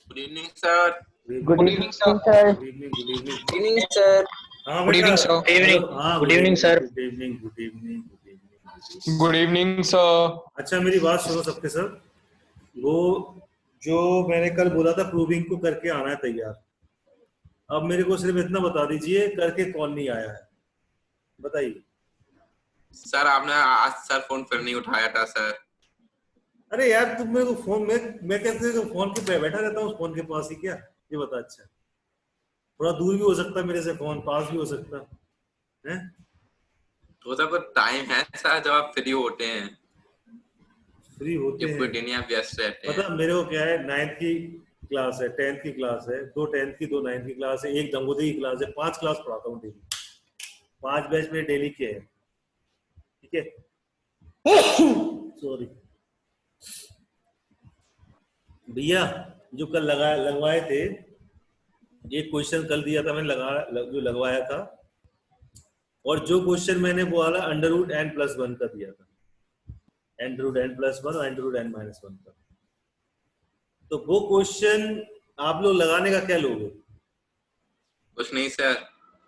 Good evening sir. Good evening sir. Good evening good evening sir. हाँ good बेटा, evening sir. हाँ good evening sir. Good evening good evening good evening. Good evening sir. अच्छा मेरी बात सुनो सबके सब। वो जो मैंने कल बोला था प्रूविंग को करके आना है तैयार। अब मेरे को सिर्फ इतना बता दीजिए करके कौन नहीं आया है, बताइए। सर आपने आज सर फोन फिर नहीं उठाया था सर। अरे यार तुम मेरे को फोन में, मैं कहते तो फोन के बैठा रहता हूँ फोन के पास ही क्या, ये बता। अच्छा थोड़ा दूर भी हो सकता है मेरे से, फोन पास भी हो सकता है। तो सर कुछ टाइम है सर जब आप फ्री होते हैं? फ्री होते ये हैं पूरी दुनिया व्यस्त रहते हैं। मतलब मेरे को क्या है, 9th की क्लास है, 10th की क्लास है, 2 10th की 2 9th की क्लास है, एक दंगोदी की क्लास है, 5 क्लास पढ़ाता हूँ डेली। 5 बैच में डेली के है, ठीक है। सॉरी भैया, जो कल लगवाए थे, एक क्वेश्चन कल दिया था मैंने जो लगवाया था, और जो क्वेश्चन मैंने बोला अंडर रूट n + 1 का दिया था, n रूट n + 1 और n रूट n - 1 का। तो वो क्वेश्चन आप लोग लगाने का क्या लोगे? कुछ नहीं सर,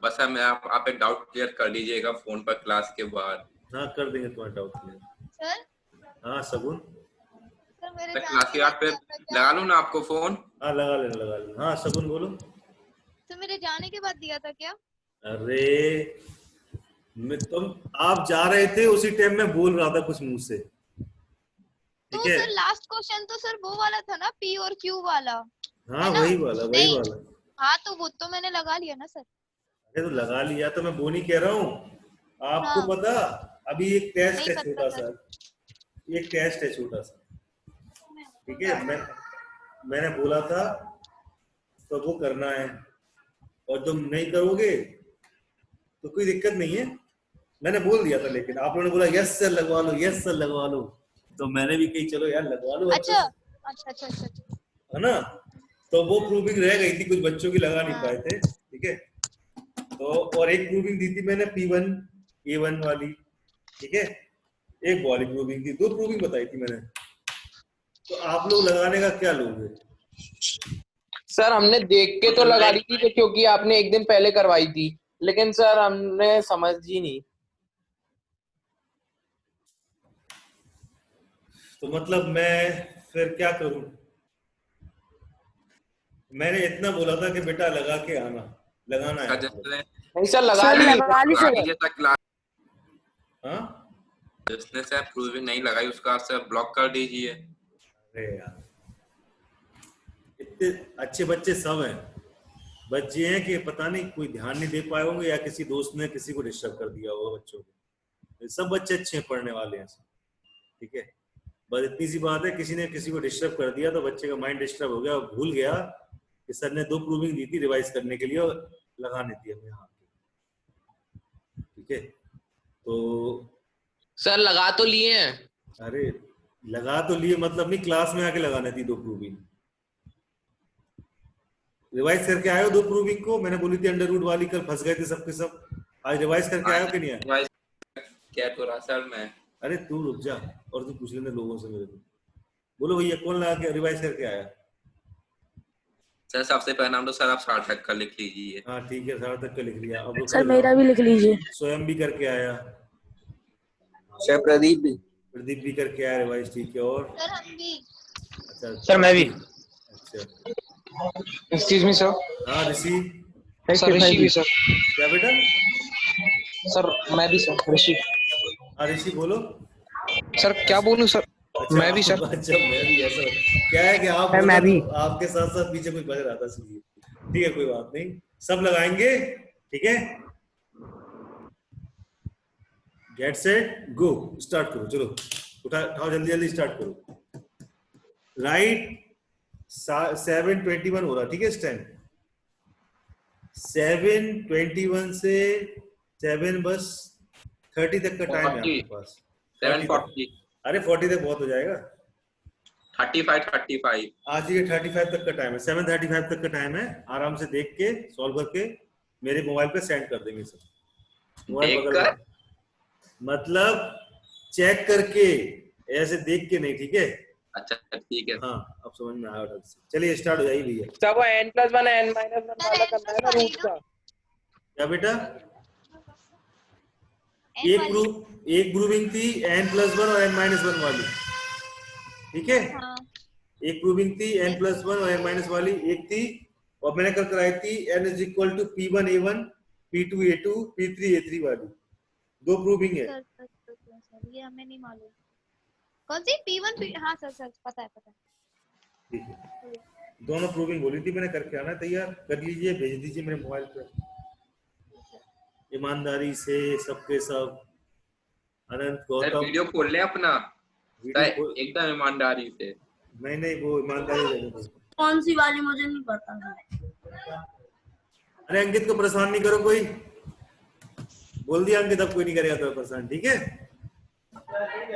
बस हमें आप एक डाउट क्लियर कर दीजिएगा फोन पर क्लास के बाद। हाँ कर देंगे तुम्हारा डाउट क्लियर। सर हाँ सगुन, सर मेरे सर जान क्लास के के बाद बाद फिर दिया था क्या? लगा लूँ ना आपको फोन? हाँ लगा लेना। हाँ सगुन बोलो। सर मेरे जाने के बाद दिया था क्या? अरे आप जा रहे थे उसी टाइम में बोल रहा था कुछ मुंह से, ठीक तो है। सर लास्ट क्वेश्चन तो सर वो वाला था ना, P और Q वाला, हाँ है ना? वही वाला नहीं, हाँ तो वो तो मैंने लगा लिया ना सर। अरे तो लगा लिया तो मैं वो नहीं कह रहा हूँ। आपको हाँ, पता, अभी एक टेस्ट नहीं है पता छोटा सर। सा, एक टेस्ट है छोटा सा, ठीक है। मैंने बोला था तो वो करना है, और तुम नहीं करोगे तो कोई दिक्कत नहीं है, मैंने बोल दिया था। लेकिन आप लोगों ने बोला यस सर लगवा लो, यस सर लगवा लो, तो मैंने भी कही चलो यार लगवा लो अच्छे अच्छा से, अच्छा अच्छा अच्छा अच्छा। है ना। तो वो प्रूविंग रह गई थी, कुछ बच्चों की लगा नहीं हाँ। पाए थे, ठीक है। तो और एक प्रूविंग दी थी मैंने P1 A1 वाली, ठीक है। एक वाली प्रूविंग थी, 2 प्रूविंग बताई थी मैंने। तो आप लोग लगाने का क्या लोगे? सर हमने देख के तो लगा ली थी क्योंकि आपने एक दिन पहले करवाई थी, लेकिन सर हमने समझी नहीं। तो मतलब मैं फिर क्या करूं? मैंने इतना बोला था कि बेटा लगा के आना, लगाना है सर आप लोग। नहीं सर लगा ली जिसने क्लास हाँ जिसने सर प्रूविंग नहीं लगाई उसका सर ब्लॉक कर दीजिए। अरे यार इतने अच्छे बच्चे सब हैं, बच्चे हैं कि पता नहीं कोई ध्यान नहीं दे पाए होंगे, या किसी दोस्त ने किसी को डिस्टर्ब कर दिया होगा बच्चों को। ये सब बच्चे अच्छे हैं, पढ़ने वाले हैं, ठीक है। बस इतनी सी बात है, किसी ने किसी को डिस्टर्ब कर दिया तो बच्चे का माइंड डिस्टर्ब हो गया और भूल गया कि सर ने 2 प्रूविंग दी थी रिवाइज करने के लिए और लगाने थी हमें यहाँ, ठीक है। तो सर लगा तो लिए हैं। अरे लगा तो लिए मतलब नहीं, क्लास में आके लगाने थी 2 प्रूविंग। रिवाइज करके आए हो 2 प्रूविंग को? मैंने बोली थी अंडर रूट वाली, कल फंस गए थे सबके सब। आज रिवाइज करके आए हो कि नहीं आए? क्या तो रहा सर मैं। अरे तू रुक जा, और तू पूछ लेना लोगों से मेरे को। बोलो भैया कौन लगा के रिवाइज करके आया? सर सबसे पहले नाम तो सर आप सार्थक का लिख लीजिए। हाँ ठीक है, सारा तक का लिख लिया। अब सर मेरा भी लिख लीजिए। स्वयं भी करके आया, सर प्रदीप भी। प्रदीप भी करके आया रिवाइज, ठीक है। और सर हम भी। अच्छा सर मैं भी। अच्छा एक्सक्यूज मी सर। हाँ ऋषि। सर ऋषि भी सर। क्या बेटा? सर मैं भी सर ऋषि। हाँ ऋषि बोलो। सर क्या बोलूं सर? अच्छा मैं भी सर। अच्छा मैं भी, ऐसा क्या है कि आप सर, बोलो मैं भी। तो आपके साथ साथ पीछे कोई बज रहा था इसलिए, ठीक है कोई बात नहीं, सब लगाएंगे, ठीक है। गेट सेट गो, स्टार्ट करो, चलो उठाओ जल्दी जल्दी स्टार्ट करो। राइट 7:21 हो रहा, ठीक है इस टाइम। 7:21 से 7 बस 30 तक का टाइम है आपके पास। 7:40 अरे 40 तक बहुत हो जाएगा। 35 आज ये 35 तक का टाइम है, 7:35 तक का टाइम है। आराम से देख के सॉल्व करके मेरे मोबाइल पे सेंड कर देंगे सब। मोबाइल बगल में, मतलब चेक करके, ऐसे देख के नहीं, ठीक है। अच्छा ठीक है। हाँ अब समझ में आया ढंग से। चलिए स्टार्ट हो जाइए भैया। सब वो n+1 n-1 सर वाला n करना है प्लस ना वाली रूट ना, का। क्या बेटा? n वाली। एक ग्रुपिंग थी n+1 और n-1 वाली, ठीक है। हाँ एक ग्रुपिंग थी yes, n+1 और n- वाली एक थी, और मैंने कल कराई थी n is equal to P1 A1 P2 A2 P3 A3 वाली। दो प्रूविंग है। सर ये हमें नहीं मालूम। कौन सी P1 P, हाँ सर पता है पता है। ठीक है, दोनों प्रूविंग बोली थी मैंने, करके आना तैयार कर लीजिए, भेज दीजिए मेरे मोबाइल पे ईमानदारी से सबके सब। अनंत सर गौतम वीडियो खोल ले अपना, वीडियो सर खोल। एकदम ईमानदारी से। नहीं वो ईमानदारी रहने दो। कौन सी वाली मुझे नहीं पता था। अरे अंकित को परेशान नहीं करो, कोई बोल दिया अंकित, अब कोई नहीं करेगा तो परेशान, ठीक है।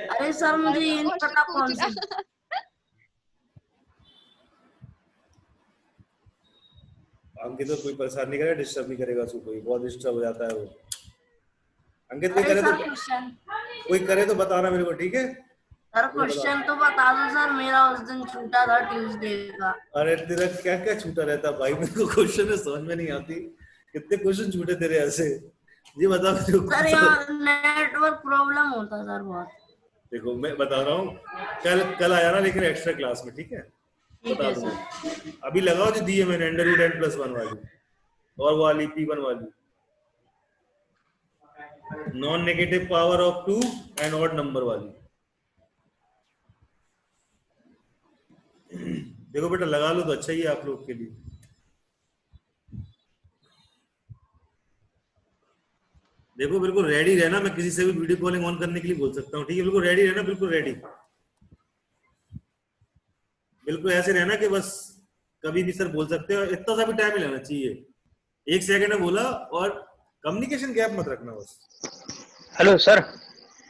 अरे सर मुझे ये नहीं क्वेश्चन पता कौन पूछ सी। रहा। अंकित को कोई परेशान नहीं करेगा, डिस्टर्ब नहीं करेगा उसको, कोई बहुत डिस्टर्ब हो जाता है वो। अंकित कोई अरे करे तो, सर क्वेश्चन, कोई करे तो बताना मेरे को, ठीक है। सर क्वेश्चन तो बता दो सर, मेरा उस दिन छूटा था ट्यूसडे का। अरे तेरा क्या क्या छूटा रहता भाई, मेरे को क्वेश्चन में समझ में नहीं आती, कितने क्वेश्चन छूटे तेरे ऐसे, ये बता मेरे को। सर यहाँ नेटवर्क प्रॉब्लम होता सर बहुत। देखो मैं बता रहा हूँ, कल आया ना लेकिन एक्स्ट्रा क्लास में, ठीक है, ठीक बता है दूंगा। सर। अभी लगाओ जो दी है मैंने, √n+1 वाली और वो वाली P1 वाली, non negative power of 2 and odd number वाली। देखो बेटा लगा लो तो अच्छा ही है आप लोग के लिए। देखो बिल्कुल रेडी रहना, मैं किसी से भी वीडियो कॉलिंग ऑन करने के लिए बोल सकता हूँ, ठीक है, बिल्कुल रेडी रहना, बिल्कुल रेडी। बिल्कुल ऐसे रहना कि बस कभी भी सर बोल सकते हो, इतना सा भी टाइम ही लेना चाहिए, 1 सेकंड में बोला, और कम्युनिकेशन गैप मत रखना बस। Hello sir.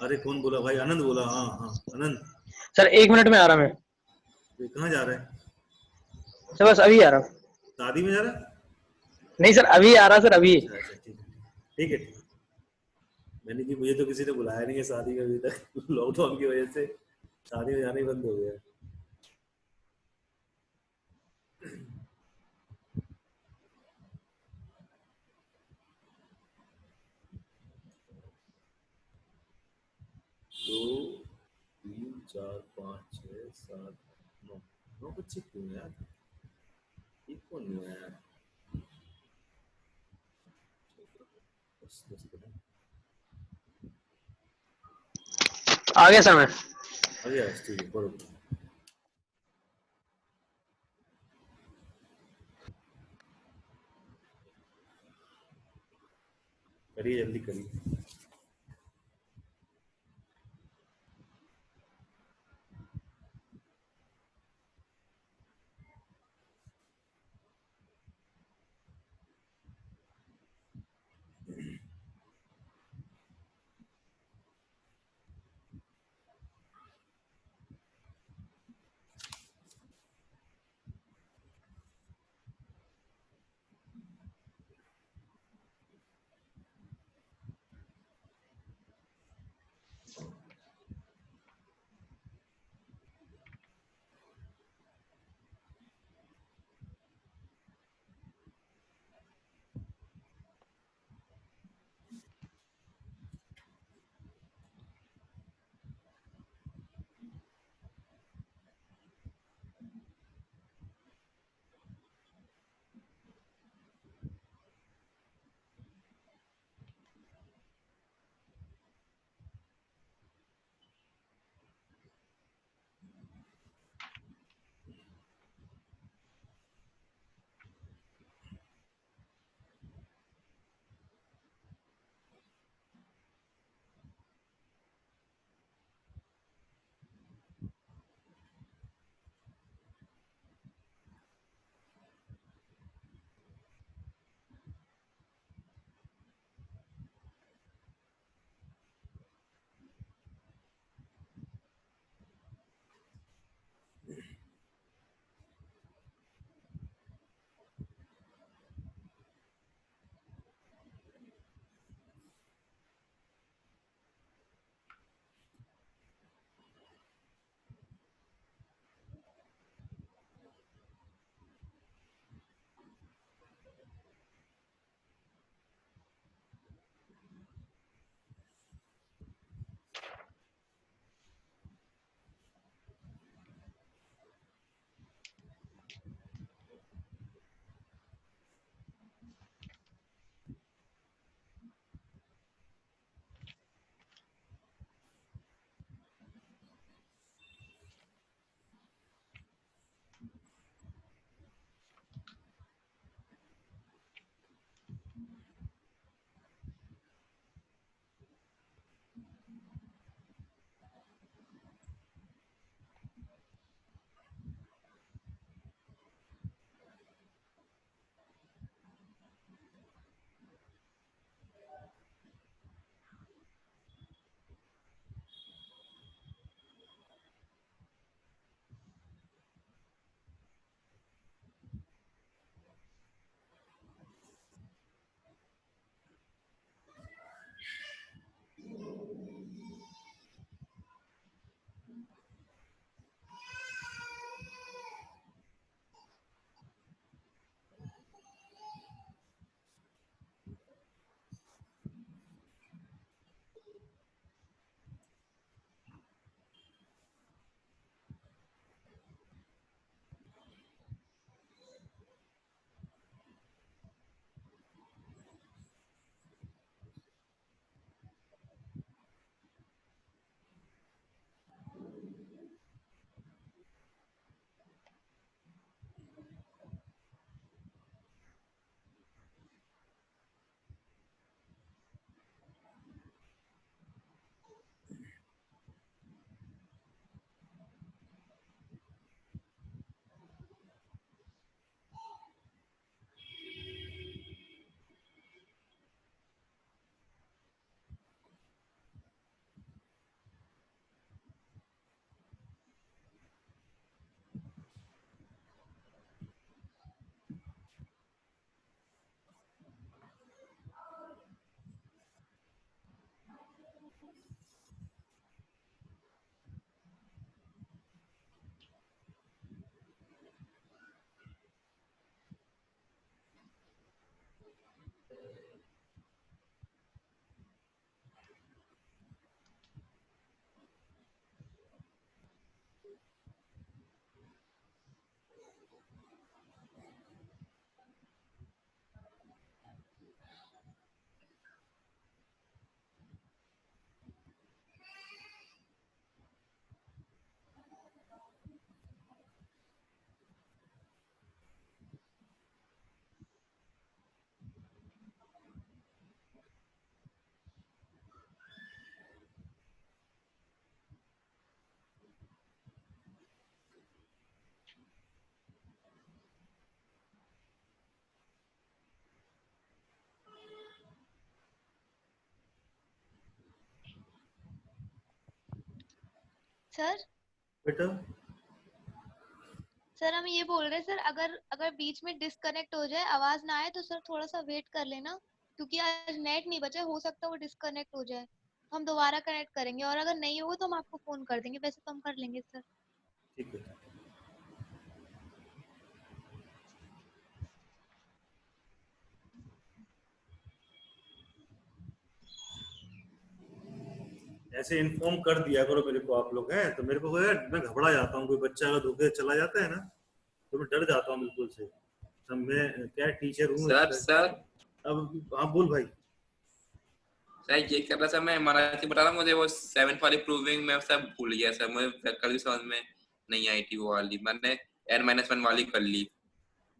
अरे कौन बोला भाई? आनंद बोला। हाँ हाँ आनंद। सर 1 मिनट में आ रहा मैं। तो कहाँ जा रहा है? सर बस अभी आ रहा हूँ। शादी में जा रहा है? नहीं सर अभी आ रहा सर अभी। अच्छा अच्छा ठीक है ठीक है ठीक है। मैंने कि मुझे तो किसी ने बुलाया नहीं है शादी में अभी तक, लॉकडाउन की वजह से शादी में जाना ही बंद हो गया है। दो तीन चार पाँच छः सात नौ, 9 बच्चे क्यों हैं यार? एक कौन नहीं आया यार? दस तो है। आ गया सर मैं। आ गया ठीक है, पढ़ो। करिए जल्दी करिए। सर बेटा सर हम ये बोल रहे हैं सर, अगर अगर बीच में डिस्कनेक्ट हो जाए, आवाज ना आए तो सर थोड़ा सा वेट कर लेना, क्योंकि आज नेट नहीं बचा, हो सकता है वो डिस्कनेक्ट हो जाए। हम दोबारा कनेक्ट करेंगे, और अगर नहीं होगा तो हम आपको फोन कर देंगे, वैसे तो हम कर लेंगे सर। ठीक है। ऐसे इन्फॉर्म कर दिया करो मेरे को आप लोग, हैं तो मेरे को यार मैं घबरा जाता हूँ, कोई बच्चा अगर धोखे से चला जाता है ना तो मैं डर जाता हूँ बिल्कुल से। अब मैं क्या टीचर हूँ सर अब हाँ बोल भाई। सर ये कर रहा था मैं मराठी बता रहा, मुझे वो 7th वाली प्रूविंग में सब भूल गया सर, मुझे कल समझ में नहीं आई थी वो वाली, मैंने n-1 वाली कर ली।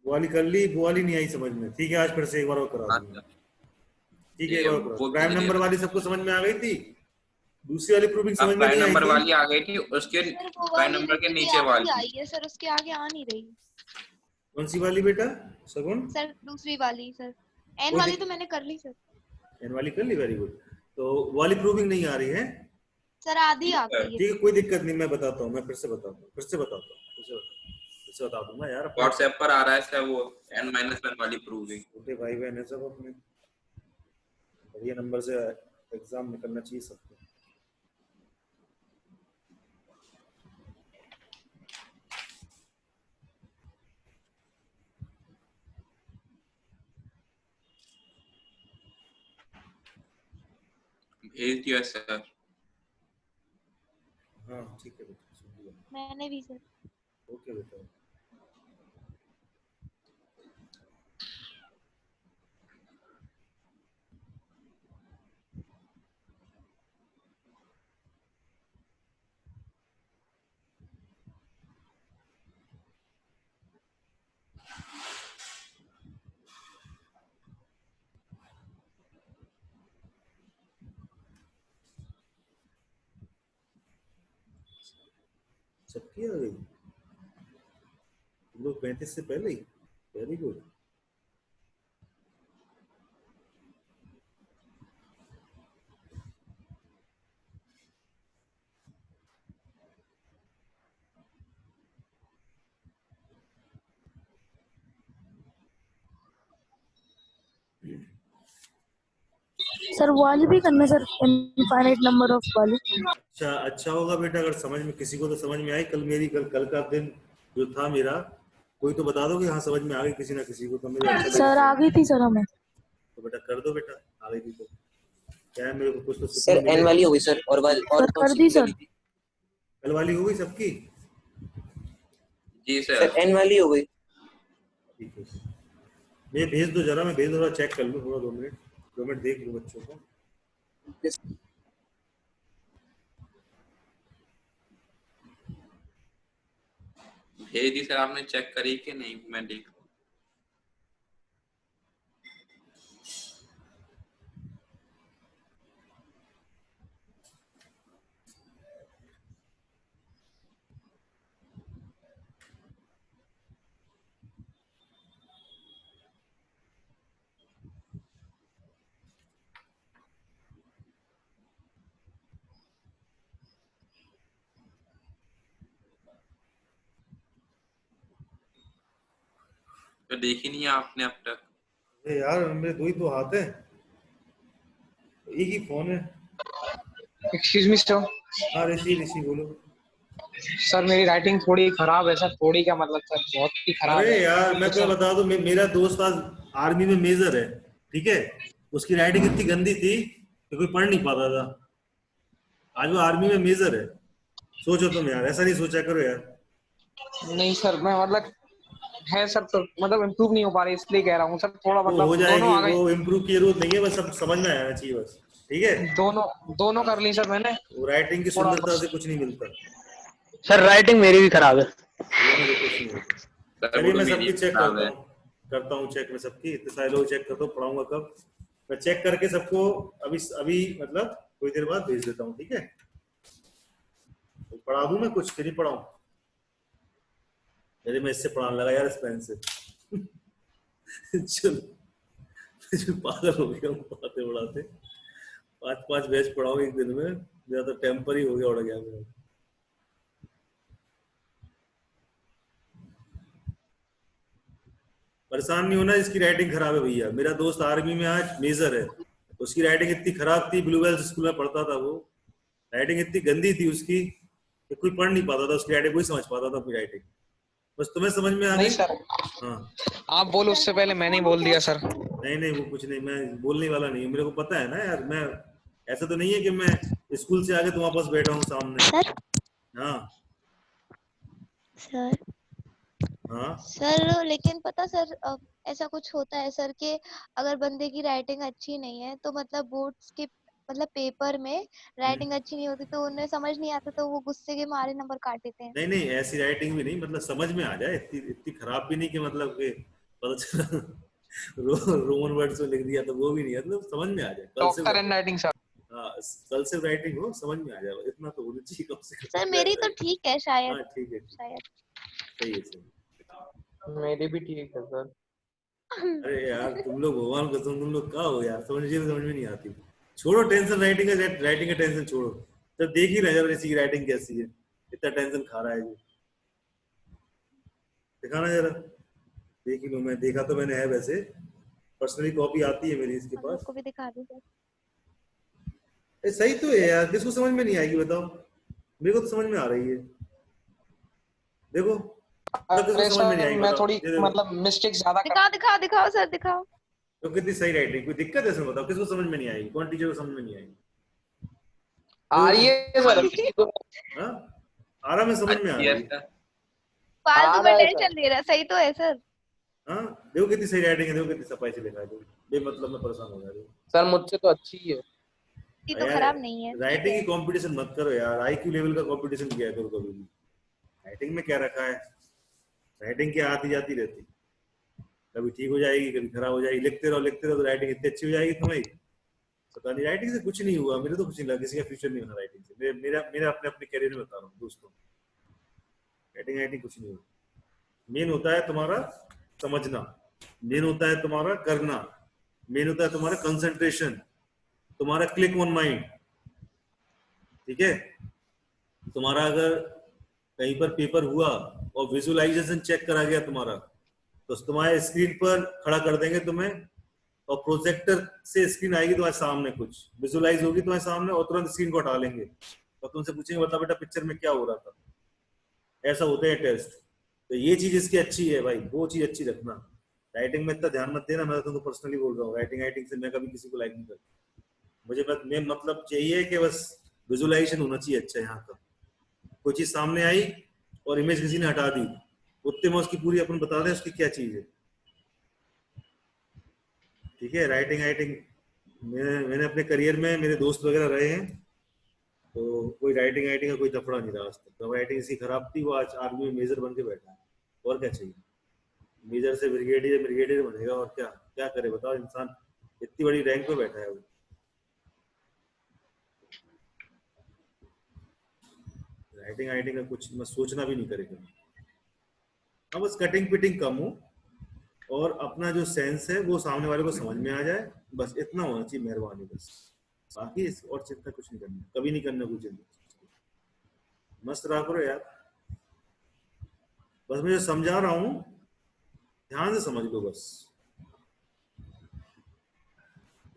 वो वाली कर ली, वो वाली नहीं आई समझ में, ठीक है आज फिर से एक बार और करा हाँ दूंगा। सर, ठीक है ये एक बार और करा। वो प्राइम भेज नंबर दिया। वाली सबको समझ में आ गई थी, दूसरी वाली प्रूविंग अब समझ में प्राइम नहीं आई नंबर थी। वाली आ गई थी, उसके सर वो प्राइम वाली नंबर के तो नीचे आगे वाली। आई है सर, उसके आगे आ नहीं रही। कौन सी वाली बेटा सगुन? सर दूसरी वाली सर, एन कोई वाली तो मैंने कर ली सर। एन वाली कर ली, वेरी गुड। तो वाली प्रूविंग नहीं आ रही है, सर आधी आ गई है। ठीक है कोई दिक्कत नहीं, मैं बताता हूँ, मैं फिर से बताता हूँ, फिर से बता दूंगा यार। अपने व्हाट्सएप पर आ रहा है सर वो n-1 वाली प्रूविंग। छोटे भाई बहन है सब, अपने बढ़िया नंबर से एग्जाम निकलना चाहिए सबको। भेज दिया सर। हाँ ठीक है बेटा, सुन लिया। मैंने भी सर। ओके बेटा। सबकी आ गई, तुम लोग 35 से पहले ही, वेरी गुड। सर वो वाली भी करना सर, इनफाइनाइट नंबर ऑफ वाली। अच्छा होगा बेटा अगर समझ में किसी को तो समझ में आई। कल का दिन जो था मेरा, कोई तो बता दो कि हाँ समझ में आ गई किसी ना किसी को, तो मेरे अच्छा सर आ गई थी सर हमें। तो बेटा कर दो बेटा, आ गई थी तो क्या है, मेरे को कुछ तो सर सुकून एन मिले। वाली हो गई सर, और सर कौन कर सी दी लगी सर। थी? कल वाली हो गई सबकी? जी सर सर। एन वाली हो गई। ठीक है मैं भेज दो जरा, मैं भेज दो, चेक कर लूँ थोड़ा, 2 मिनट देख लूँ बच्चों को। भेज दी सर, आपने चेक करी कि नहीं, मैं देख लूं। तो देखी नहीं है आपने अब तक? अरे यार मेरे 2 ही तो हाथ है, एक ही फोन है। Excuse me sir. हाँ ऋषि बोलो। सर मेरी राइटिंग थोड़ी खराब है सर, थोड़ी क्या मतलब सर, बहुत ही खराब अरे है। यार मैं तुम्हें बता दूं, मेरा दोस्त आज आर्मी में मेजर है, ठीक है, उसकी राइटिंग इतनी गंदी थी कि कोई पढ़ नहीं पाता था। आज वो आर्मी में मेजर है, सोचो तुम यार, ऐसा नहीं सोचा करो यार। नहीं सर मैं मतलब है सर, तो मतलब इम्प्रूव नहीं हो पा रही, इसलिए कह रहा हूँ सर, थोड़ा वो हो मतलब दोनों जाएगी, आ गए। वो इम्प्रूव की जरूरत नहीं है, बस सब समझ में आना चाहिए बस, ठीक है। दोनों कर ली सर मैंने। वो राइटिंग की थोड़ा सुंदरता से कुछ नहीं मिलता, सर राइटिंग मेरी भी खराब है। ये में कुछ नहीं होता। सर वो चलिए तो मैं मेरी सबकी चेक खराब है। करता हूँ चेक में सबकी, इतने सारे लोग चेक करता हूँ, पढ़ाऊंगा कब, मैं चेक करके सबको अभी मतलब थोड़ी देर बाद भेज देता हूँ, ठीक है। तो पढ़ा दूं मैं कुछ कि नहीं पढ़ाऊं? अरे मैं इससे पढ़ाने लगा यार, इस पेन से चलो पागल हो गया हूँ पढ़ाते पढ़ाते, 5 बैच पढ़ाऊं एक दिन में, मेरा तो टेम्पर ही हो गया, उड़ गया मेरा। परेशान नहीं होना, इसकी राइटिंग खराब है भैया। मेरा दोस्त आर्मी में आज मेजर है, उसकी राइटिंग इतनी खराब थी, ब्लू वेल्स स्कूल में पढ़ता था वो, राइटिंग इतनी गंदी थी उसकी कि कोई पढ़ नहीं पाता था उसकी राइटिंग, कोई समझ पाता था अपनी राइटिंग। बस तुम्हें समझ में आ नहीं गई? सर, हाँ आप बोलो उससे पहले मैंने ही बोल दिया सर। नहीं नहीं, वो कुछ नहीं, मैं बोलने वाला नहीं, मेरे को पता है ना यार। मैं ऐसा तो नहीं है कि मैं स्कूल से आके तुम्हारे पास बैठा हूँ सामने। सर हाँ सर हाँ सर लेकिन पता सर ऐसा कुछ होता है सर कि अगर बंदे की राइटिंग अच्छी नहीं है तो मतलब बोर्ड्स के मतलब पेपर में राइटिंग अच्छी नहीं होती तो उन्हें समझ नहीं आता तो वो गुस्से के मारे नंबर काट देते हैं। नहीं नहीं, ऐसी राइटिंग भी नहीं, मतलब समझ में आ जाए, इतनी इतनी खराब भी नहीं कि मतलब कि पता चला रोमन वर्ड्स में लिख दिया, तो वो भी नहीं है, मतलब समझ में आ जाए। Doctor in writing sir. हाँ, कल से राइटिंग हो, समझ में आ जाए, इतना तो होना चाहिए कम से कम। सर मेरी तो ठीक है शायद। हाँ ठीक है, शायद सही है सही। मेरी भी ठीक है सर। अरे यार तुम लोग भगवान कसम, तुम लोग क्या हो यार, समझ में नहीं आती। छोड़ो टेंशन, राइटिंग का टेंशन छोड़ो, जब देख ही रहे जब इसकी राइटिंग कैसी है, इतना टेंशन खा रहा है ये। दिखाना जरा, देख ही लो। मैं देखा तो मैंने है वैसे, पर्सनली कॉपी आती है मेरी इसके हम पास। लोग को भी दिखा दो सर। सही तो है यार, किसको समझ में नहीं आएगी बताओ? मेरे को तो समझ में आ रही है, देखो। मतलब किसको अरे समझ में नहीं सर आएगी मैं बताओ? थोड़ी ये देखो, मतलब मिस्टेक ज्यादा कर। दिखाओ दिखाओ दिखाओ सर दिखाओ। तो कितनी सही राइटिंग, कोई दिक्कत है इसमें बताओ? किसको समझ में नहीं आएगी? कौन टीचर को समझ में नहीं आएगी? आ रही है सर अच्छी तो। हाँ, आराम में समझ में आ अच्छी रही है है। सर। फालतू आ में रहा है टेंशन सर। ले रहा है, सही तो है सर। हाँ, देखो कितनी सही राइटिंग है, देखो कितनी सफाई से लिखा है, देखो बेमतलब में परेशान हो जा रही है। सर मुझसे तो अच्छी ही है। ये तो यार खराब नहीं है, ठीक राइटिंग है। की कंपटीशन मत करो यार, आईक्यू लेवल का कंपटीशन किया करो कभी भी। राइटिंग में क्या रखा है? राइटिंग क्या आती जाती रहती, कभी ठीक हो जाएगी कभी खराब हो जाएगी, लिखते रहो तो राइटिंग इतनी अच्छी हो जाएगी तुम्हारी। पता नहीं, राइटिंग से कुछ नहीं हुआ, मेरे तो कुछ नहीं लगा, किसी का फ्यूचर नहीं होना राइटिंग से। मेरा मेरा अपने अपने करियर में बता रहा हूँ दोस्तों, राइटिंग राइटिंग कुछ नहीं होता। मेन होता है तुम्हारा समझना, मेन होता है तुम्हारा करना, मेन होता है तुम्हारा कंसंट्रेशन, तुम्हारा क्लिक ऑन माइंड। ठीक है, तुम्हारा अगर कहीं पर पेपर हुआ और विजुअलाइजेशन चेक करा गया तुम्हारा, तो तुम्हारे स्क्रीन पर खड़ा कर देंगे तुम्हें, और प्रोजेक्टर से स्क्रीन आएगी तुम्हारे सामने, कुछ विजुअलाइज होगी तुम्हारे सामने, और तुरंत स्क्रीन को हटा लेंगे और तुमसे पूछेंगे बता बेटा पिक्चर में क्या हो रहा था। ऐसा होते हैं टेस्ट। तो ये चीज इसकी अच्छी है भाई, वो चीज अच्छी रखना। राइटिंग में इतना ध्यान मत देना, मैं तो तुमको पर्सनली बोल रहा हूँ, राइटिंग से मैं कभी किसी को लाइक नहीं करता। मुझे बस मेन मतलब चाहिए कि बस विजुअलाइजेशन होना चाहिए अच्छा यहाँ का। कोई चीज सामने आई और इमेज किसी ने हटा दी, उतने में उसकी पूरी अपन बता दें उसकी क्या चीज है। ठीक है, राइटिंग मैंने अपने करियर में मेरे दोस्त वगैरह रहे हैं, तो कोई राइटिंग का कोई दफड़ा नहीं रहा आज तक। तो राइटिंग इसकी खराब थी, वो आज आर्मी में मेजर बन के बैठा है, और क्या चाहिए? मेजर से ब्रिगेडियर बनेगा, और क्या क्या करे बताओ इंसान, इतनी बड़ी रैंक पे बैठा है वो। राइटिंग का कुछ मैं सोचना भी नहीं करेगा। हाँ, बस कटिंग पिटिंग कम हो और अपना जो सेंस है वो सामने वाले को समझ में आ जाए, बस इतना होना चाहिए, मेहरबानी बस। बाकी और चिंता कुछ नहीं करनी, कभी नहीं करना कोई चिंता। मस्त रहा करो यार, बस मैं जो समझा रहा हूँ ध्यान से समझ लो बस।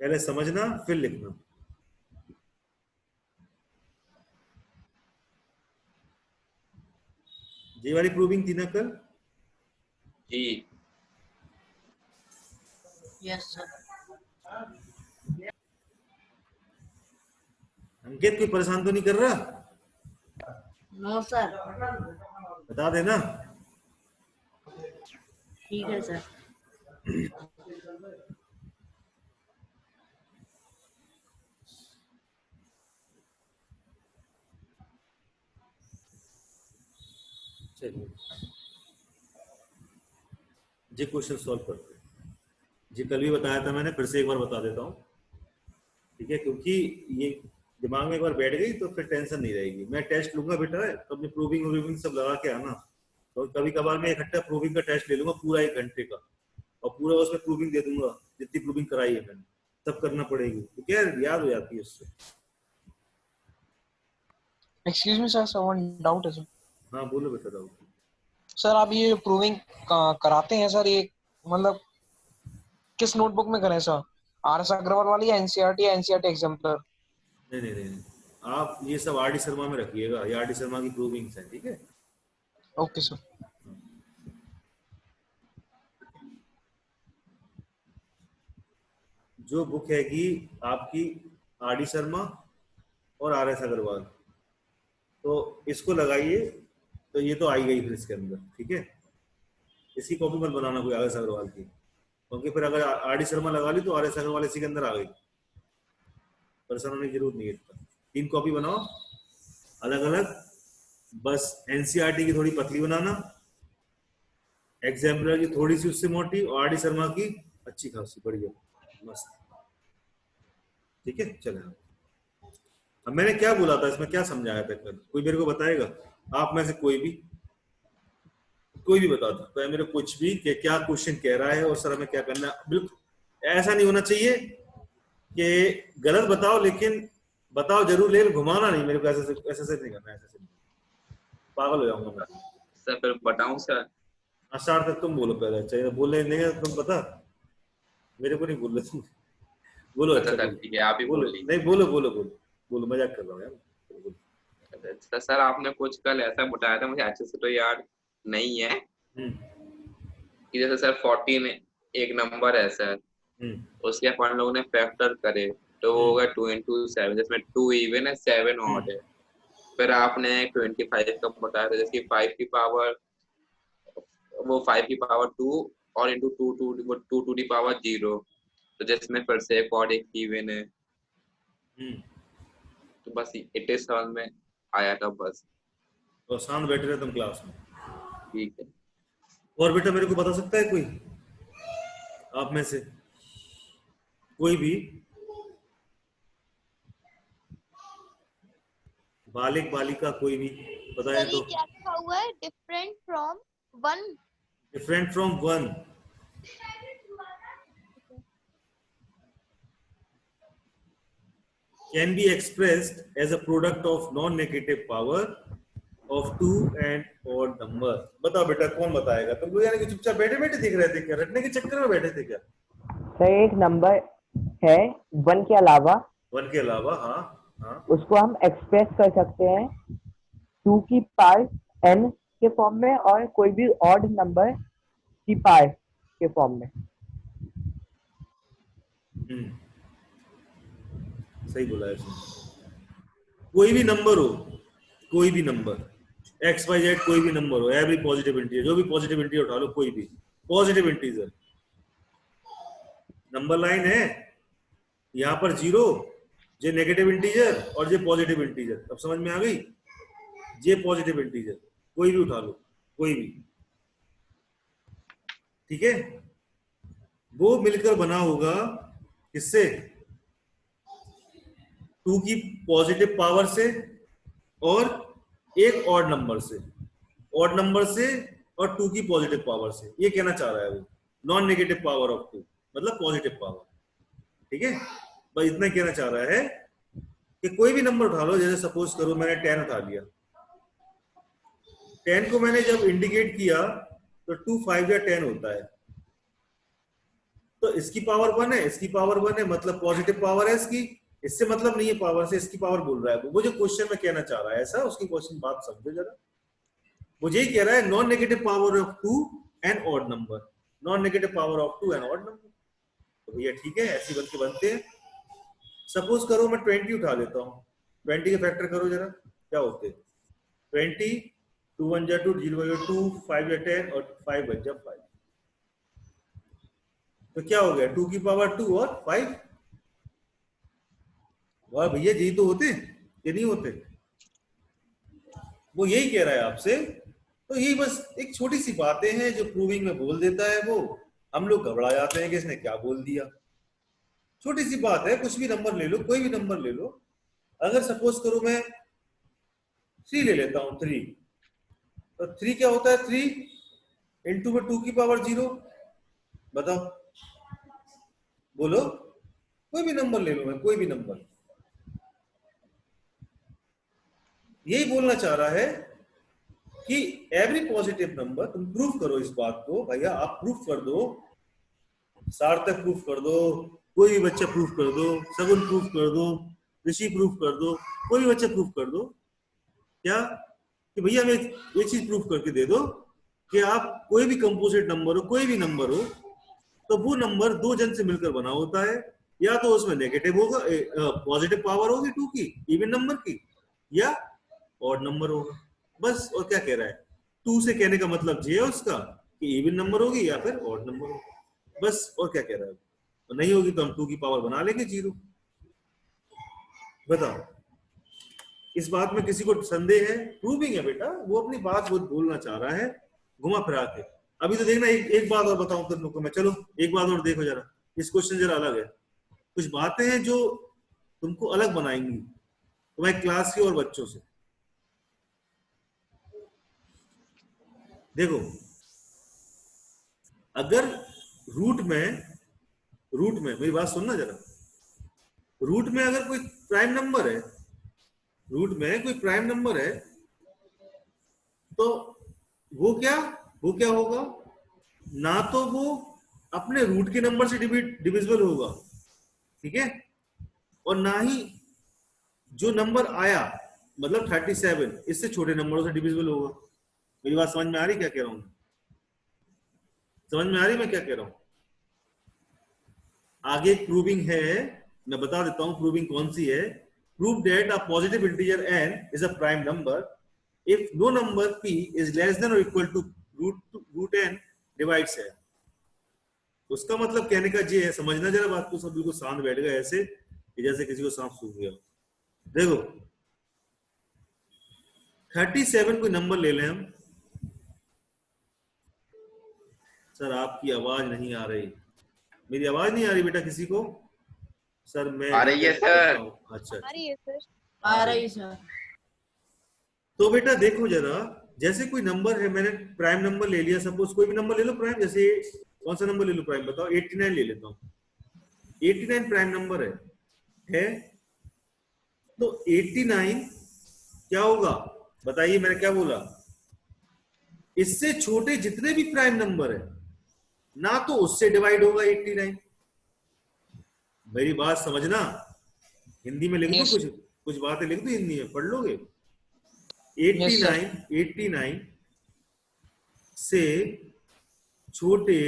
पहले समझना फिर लिखना। ये वाली प्रूविंग थी ना कल? जी यस सर। अंकित कोई परेशान तो नहीं कर रहा? No sir. बता देना। ठीक है सर। चलिए जी, क्वेश्चन सॉल्व करते हैं जी। कल भी बताया था मैंने, फिर से एक बार बता देता हूँ, ठीक है? क्योंकि ये दिमाग में एक बार बैठ गई तो फिर टेंशन नहीं रहेगी। मैं टेस्ट लूंगा बेटा, तो अपनी प्रूविंग सब लगा के आना। तो कभी कभार मैं इकट्ठा प्रूविंग का टेस्ट ले लूंगा पूरा 1 घंटे का, और पूरा उसमें प्रूविंग दे दूंगा जितनी प्रूविंग कराई है मैंने, तब करना पड़ेगी तो क्या याद हो जाती है उससे। Excuse me sir, one doubt है सर। हाँ बोलो बेटा, डाउट। सर आप ये प्रूविंग कराते हैं सर, ये मतलब किस नोटबुक में करें सर? आर एस अग्रवाल वाली या एनसीईआरटी या एनसीईआरटी एग्जाम्पलर? नहीं नहीं नहीं नहीं। आप ये सब आर डी शर्मा में रखिएगा, ये आर डी शर्मा की प्रूविंग्स है, ठीक है। Okay sir. जो बुक है कि आपकी आर डी शर्मा और आर एस अग्रवाल, तो इसको लगाइए, तो ये तो आई गई फिर इसके अंदर, ठीक है। इसकी कॉपी मत बनाना कोई आर एस अग्रवाल की, क्योंकि फिर अगर आर डी शर्मा लगा ली तो आर एस अग्रवाल इसी के अंदर आ गई, परेशान होने की जरूरत नहीं है इतना। 3 कॉपी बनाओ अलग अलग, बस एनसीईआरटी की थोड़ी पतली बनाना, एग्जाम्पलर की थोड़ी सी उससे मोटी, और आर डी शर्मा की अच्छी खासी बढ़िया मस्त, ठीक है। चले, अब मैंने क्या बोला था इसमें, क्या समझाया था कल, कोई मेरे को बताएगा? आप में से कोई भी बता सकता है मेरे कुछ भी कि क्या क्वेश्चन कह रहा है और सर हमें क्या करना है? बिल्कुल ऐसा नहीं होना चाहिए कि गलत बताओ, लेकिन बताओ जरूर, लेकिन घुमाना नहीं मेरे को, ऐसे नहीं करना, ऐसे पागल हो जाऊंगा मैं। सर फिर बताऊं सर? स्टार तक तुम बोलो पहले, चाहिए बोलने नहीं तुम बता, मेरे को नहीं बोल रहे तुम, बोलो। अच्छा सर ठीक है, आप ही बोलो, बोल लीजिए। नहीं बोलो बोलो बोलो बोलो, मजाक कर रहा हूँ यार। सर आपने कुछ कल ऐसा बताया था, मुझे अच्छे से तो याद नहीं है, कि जैसे सर 14 एक नंबर है सर, उसके अपन लोगों ने फैक्टर करे तो वो होगा 2 into 7, जिसमें 2 इवन है 7 ऑड है। फिर आपने 25 का बताया था, जैसे 5 की पावर, वो 5 की पावर 2 और इंटू 2 टू दी पावर 0, तो जिसमें फिर से एक और एक इवन है। तो बस इट समझ में आया था बस। तो आसान बैठे रहे तुम क्लास में, ठीक है। और बेटा मेरे को बता सकता है कोई आप में से कोई भी, बालिक बालिका कोई भी बताए तो? क्या लिखा हुआ है? Different from 1। Different from 1, can be expressed as a product of non-negative power of 2 and odd number। बताओ बेटा कौन बताएगा? तुम लोग यानी कि चुपचाप बैठे बैठे देख रहे थे क्या, रटने के चक्कर में बैठे थे क्या? सर एक नंबर है 1 के अलावा, 1 के अलावा, हाँ हाँ, उसको हम एक्सप्रेस कर सकते हैं 2 की पावर n के फॉर्म में और कोई भी ऑड नंबर की पावर के फॉर्म में। सही बोला है इसने। कोई भी नंबर हो, कोई भी नंबर एक्स वाई जेड, कोई भी नंबर हो, एवरी पॉजिटिव इंटीजर, जो भी पॉजिटिव इंटीजर उठा लो, कोई भी पॉजिटिव इंटीजर, नंबर लाइन है यहाँ पर 0, जे नेगेटिव इंटीजर और जे पॉजिटिव इंटीजर, अब समझ में आ गई? जे पॉजिटिव इंटीजर कोई भी उठा लो, कोई भी, ठीक है। वो मिलकर बना होगा किससे? 2 की पॉजिटिव पावर से और एक ऑड नंबर से, ऑड नंबर से और 2 की पॉजिटिव पावर से। ये कहना चाह रहा है वो, नॉन नेगेटिव पावर ऑफ 2 मतलब पॉजिटिव पावर, ठीक है। बस इतना कहना चाह रहा है कि कोई भी नंबर उठा लो, जैसे सपोज करो मैंने 10 उठा लिया, 10 को मैंने जब इंडिकेट किया तो 2 5 या 10 होता है, तो इसकी पावर 1 है, इसकी पावर 1 है, मतलब पॉजिटिव पावर है इसकी, इससे मतलब नहीं है पावर से, इसकी पावर बोल रहा है वो जो क्वेश्चन में कहना चाह रहा है ऐसा, उसकी क्वेश्चन बात समझो जरा। मुझे ही कह रहा है non negative power of 2 and odd number, non negative power of 2 and odd number, तो भैया ठीक है, ऐसे बन के बनते हैं। सपोज करो मैं 20 उठा लेता हूँ, 20 के फैक्टर करो जरा, क्या होते हैं? 20, 2 1 जा 2, 0 जा 2, 5 जा 10 और 5 बच जा 5, तो क्या हो गया? 2 की पावर 2 और 5। वाह भैया, यही तो होते, ये नहीं होते? वो यही कह रहा है आपसे। तो यही बस एक छोटी सी बातें हैं जो प्रूविंग में बोल देता है वो, हम लोग घबरा जाते हैं कि इसने क्या बोल दिया। छोटी सी बात है, कुछ भी नंबर ले लो, कोई भी नंबर ले लो। अगर सपोज करो मैं 3 ले लेता हूं, 3, तो 3 क्या होता है? 3 इंटू में 2 की पावर 0, बताओ, बोलो, कोई भी नंबर ले लो, मैं कोई भी नंबर। यही बोलना चाह रहा है कि एवरी पॉजिटिव नंबर, तुम प्रूफ करो इस बात को भैया, आप प्रूफ कर दो सार्थक प्रूफ कर दो, कोई भी बच्चा प्रूफ कर दो, सगुन प्रूफ कर दो, ऋषि प्रूफ कर दो, कोई भी बच्चा प्रूफ कर दो क्या कि भैया हमें एक चीज प्रूफ करके दे दो कि आप कोई भी कंपोजिट नंबर हो, कोई भी नंबर हो, तो वो नंबर दो जन से मिलकर बना होता है, या तो उसमें नेगेटिव होगा, पॉजिटिव पावर होगी 2 की इवन नंबर की, या ऑड नंबर होगा। बस, और क्या कह रहा है, 2 से कहने का मतलब ये है उसका कि इवन नंबर होगी या फिर ऑड नंबर होगी, बस, और क्या कह रहा है। तो नहीं होगी तो हम 2 की पावर बना लेंगे 0। बताओ, इस बात में किसी को संदेह है? प्रूविंग है बेटा, वो अपनी बात वो बोलना चाह रहा है घुमा फिरा के। अभी तो देखना, एक बात और बताऊं तुम लोग को मैं, चलो एक बात और देखो जरा, इस क्वेश्चन जरा अलग है, कुछ बातें हैं जो तुमको अलग बनाएंगी तुम्हारी क्लास के और बच्चों से। देखो, अगर रूट में मेरी बात सुनना जरा, रूट में अगर कोई प्राइम नंबर है, रूट में कोई प्राइम नंबर है, तो वो क्या होगा, ना तो वो अपने रूट के नंबर से डिविजिबल होगा, ठीक है, और ना ही जो नंबर आया मतलब 37 इससे छोटे नंबरों से डिविजिबल होगा। मेरी बात समझ में आ रही क्या कह रहा हूं? समझ में आ रही मैं क्या कह रहा हूं? आगे एक प्रूविंग है, मैं बता देता हूं प्रूविंग कौन सी है। Prove that a positive integer n is a prime number if no number p is less than और equal to root n divides है। उसका मतलब कहने का ये है, समझना जरा बात को, सब बिल्कुल शांत बैठ गए ऐसे कि जैसे किसी को सांप सूख गया। देखो 37 कोई नंबर ले लें हम। सर आपकी आवाज नहीं आ रही, मेरी आवाज नहीं आ रही बेटा किसी को? सर मैं आ रही है सर। अच्छा आ रही है सर। आ रही सर। तो बेटा देखो जरा, जैसे कोई नंबर है, मैंने प्राइम नंबर ले लिया, सपोज कोई भी नंबर ले लो प्राइम, जैसे कौन सा नंबर ले लो प्राइम बताओ, 89 ले लेता हूँ, 89 प्राइम नंबर है तो 89 क्या होगा बताइए, मैंने क्या बोला, इससे छोटे जितने भी प्राइम नंबर है ना तो उससे डिवाइड होगा 89। मेरी बात समझना, हिंदी में लिख दो, कुछ बातें लिख दो हिंदी में, पढ़ लोगे। 89 से छोटे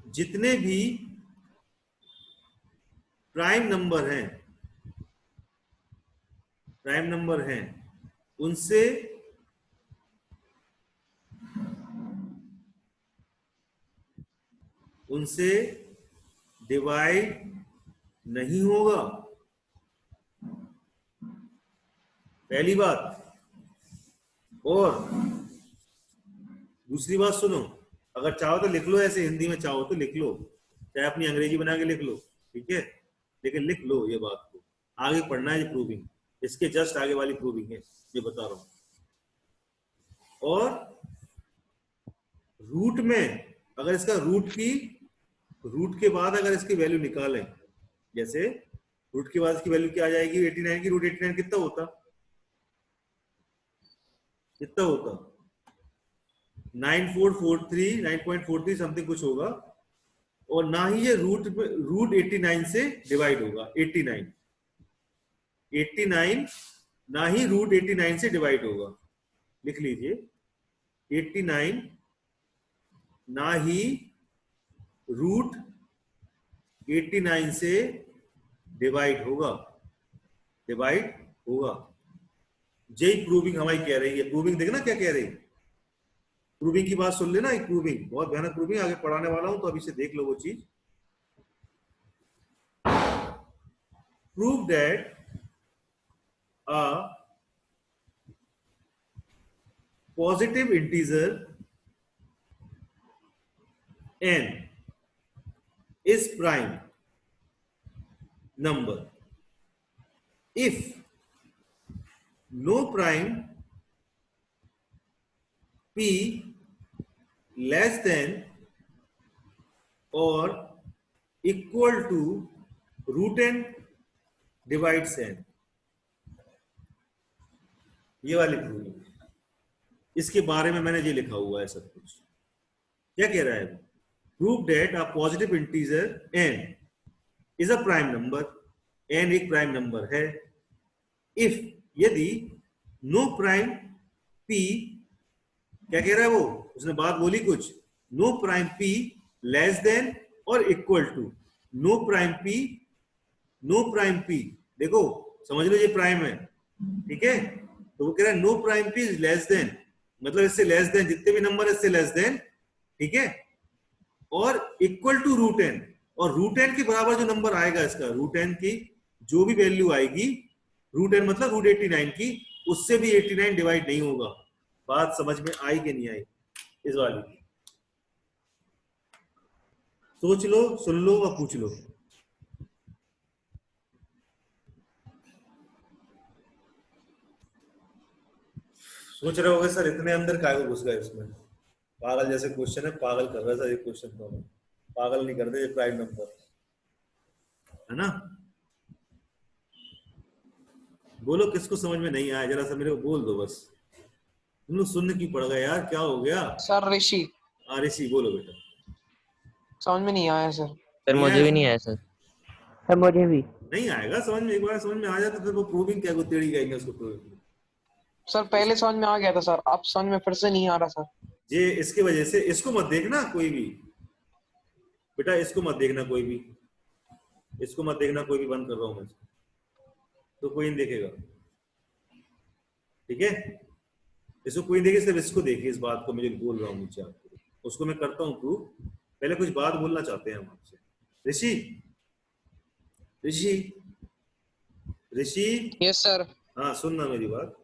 जितने भी प्राइम नंबर हैं उनसे डिवाइड नहीं होगा, पहली बात। और दूसरी बात सुनो, अगर चाहो तो लिख लो, ऐसे हिंदी में चाहो तो लिख लो, चाहे अपनी अंग्रेजी बना के लिख लो, ठीक है, लेकिन लिख लो ये बात को, आगे पढ़ना है ये प्रूविंग, इसके जस्ट आगे वाली प्रूविंग है ये बता रहा हूं। और रूट में अगर इसका रूट के बाद अगर इसकी वैल्यू निकालें, जैसे रूट के बाद इसकी वैल्यू क्या आ जाएगी 89 की, रूट 89 कितना होता 9.43 समथिंग कुछ होगा, और ना ही ये रूट 89 से डिवाइड होगा। 89 ना ही रूट 89 से डिवाइड होगा, लिख लीजिए 89 ना ही रूट 89 से डिवाइड होगा। यही प्रूविंग हमारी कह रही है। प्रूविंग देखना क्या कह रही है, प्रूविंग की बात सुन लेना, एक प्रूविंग बहुत भयानक प्रूविंग आगे पढ़ाने वाला हूं, तो अभी से देख लो वो चीज। Prove that a positive integer n is prime number if no prime p less than or equal to root n divides n। ये वाली प्रूविंग, इसके बारे में मैंने ये लिखा हुआ है सब कुछ, क्या कह रहा है? Prove that a positive integer n is a prime number, n एक प्राइम नंबर है, इफ यदि नो प्राइम p, क्या कह रहा है वो, उसने बात बोली कुछ, no prime p less than और equal to no prime p, no prime p, देखो समझ लो ये प्राइम है, ठीक है, तो वो कह रहा है no prime p is less than, मतलब इससे लेस देन, जितने भी नंबर है इससे लेस देन, ठीक है, और इक्वल टू रूट एन, और रूट एन के बराबर जो नंबर आएगा इसका, रूट एन की जो भी वैल्यू आएगी, रूट एन मतलब रूट 89 की, उससे भी 89 डिवाइड नहीं होगा। बात समझ में आई कि नहीं आई इस वाली? सोच लो, सुन लो और पूछ लो। सोच रहे होगे सर इतने अंदर काय को घुस गए इसमें, पागल जैसे क्वेश्चन है, पागल कर रहा है सर ये क्वेश्चन को, पागल नहीं करते ये प्राइम नंबर है ना। बोलो किसको समझ में नहीं आया, जरा सा मेरे को बोल दो बस, तुम लोग सुनने की पड़ गए यार, क्या हो गया? सर ऋषि। हाँ ऋषि बोलो बेटा। समझ में नहीं आया सर। सर मुझे भी नहीं आया सर। सर मुझे भी नहीं आएगा समझ में, एक बार समझ में आ जाए तो फिर वो प्रूविंग क्या, को टेढ़ी कहेंगे उसको प्रूविंग। सर पहले समझ में आ गया था सर, अब समझ में फिर से नहीं आ रहा सर। ये इसकी वजह से, इसको मत देखना कोई भी बेटा, इसको मत देखना कोई भी, इसको मत देखना कोई भी, बंद कर रहा हूं मैं इसको, तो कोई नहीं देखेगा, ठीक है, इसको कोई देखे, सिर्फ इसको देखिए, इस बात को मैं जो बोल रहा हूँ नीचे आपको, उसको मैं करता हूँ प्रूव। पहले कुछ बात बोलना चाहते हैं हम आपसे। ऋषि, ऋषि, ऋषि। Yes sir. हाँ सुनना मेरी बात।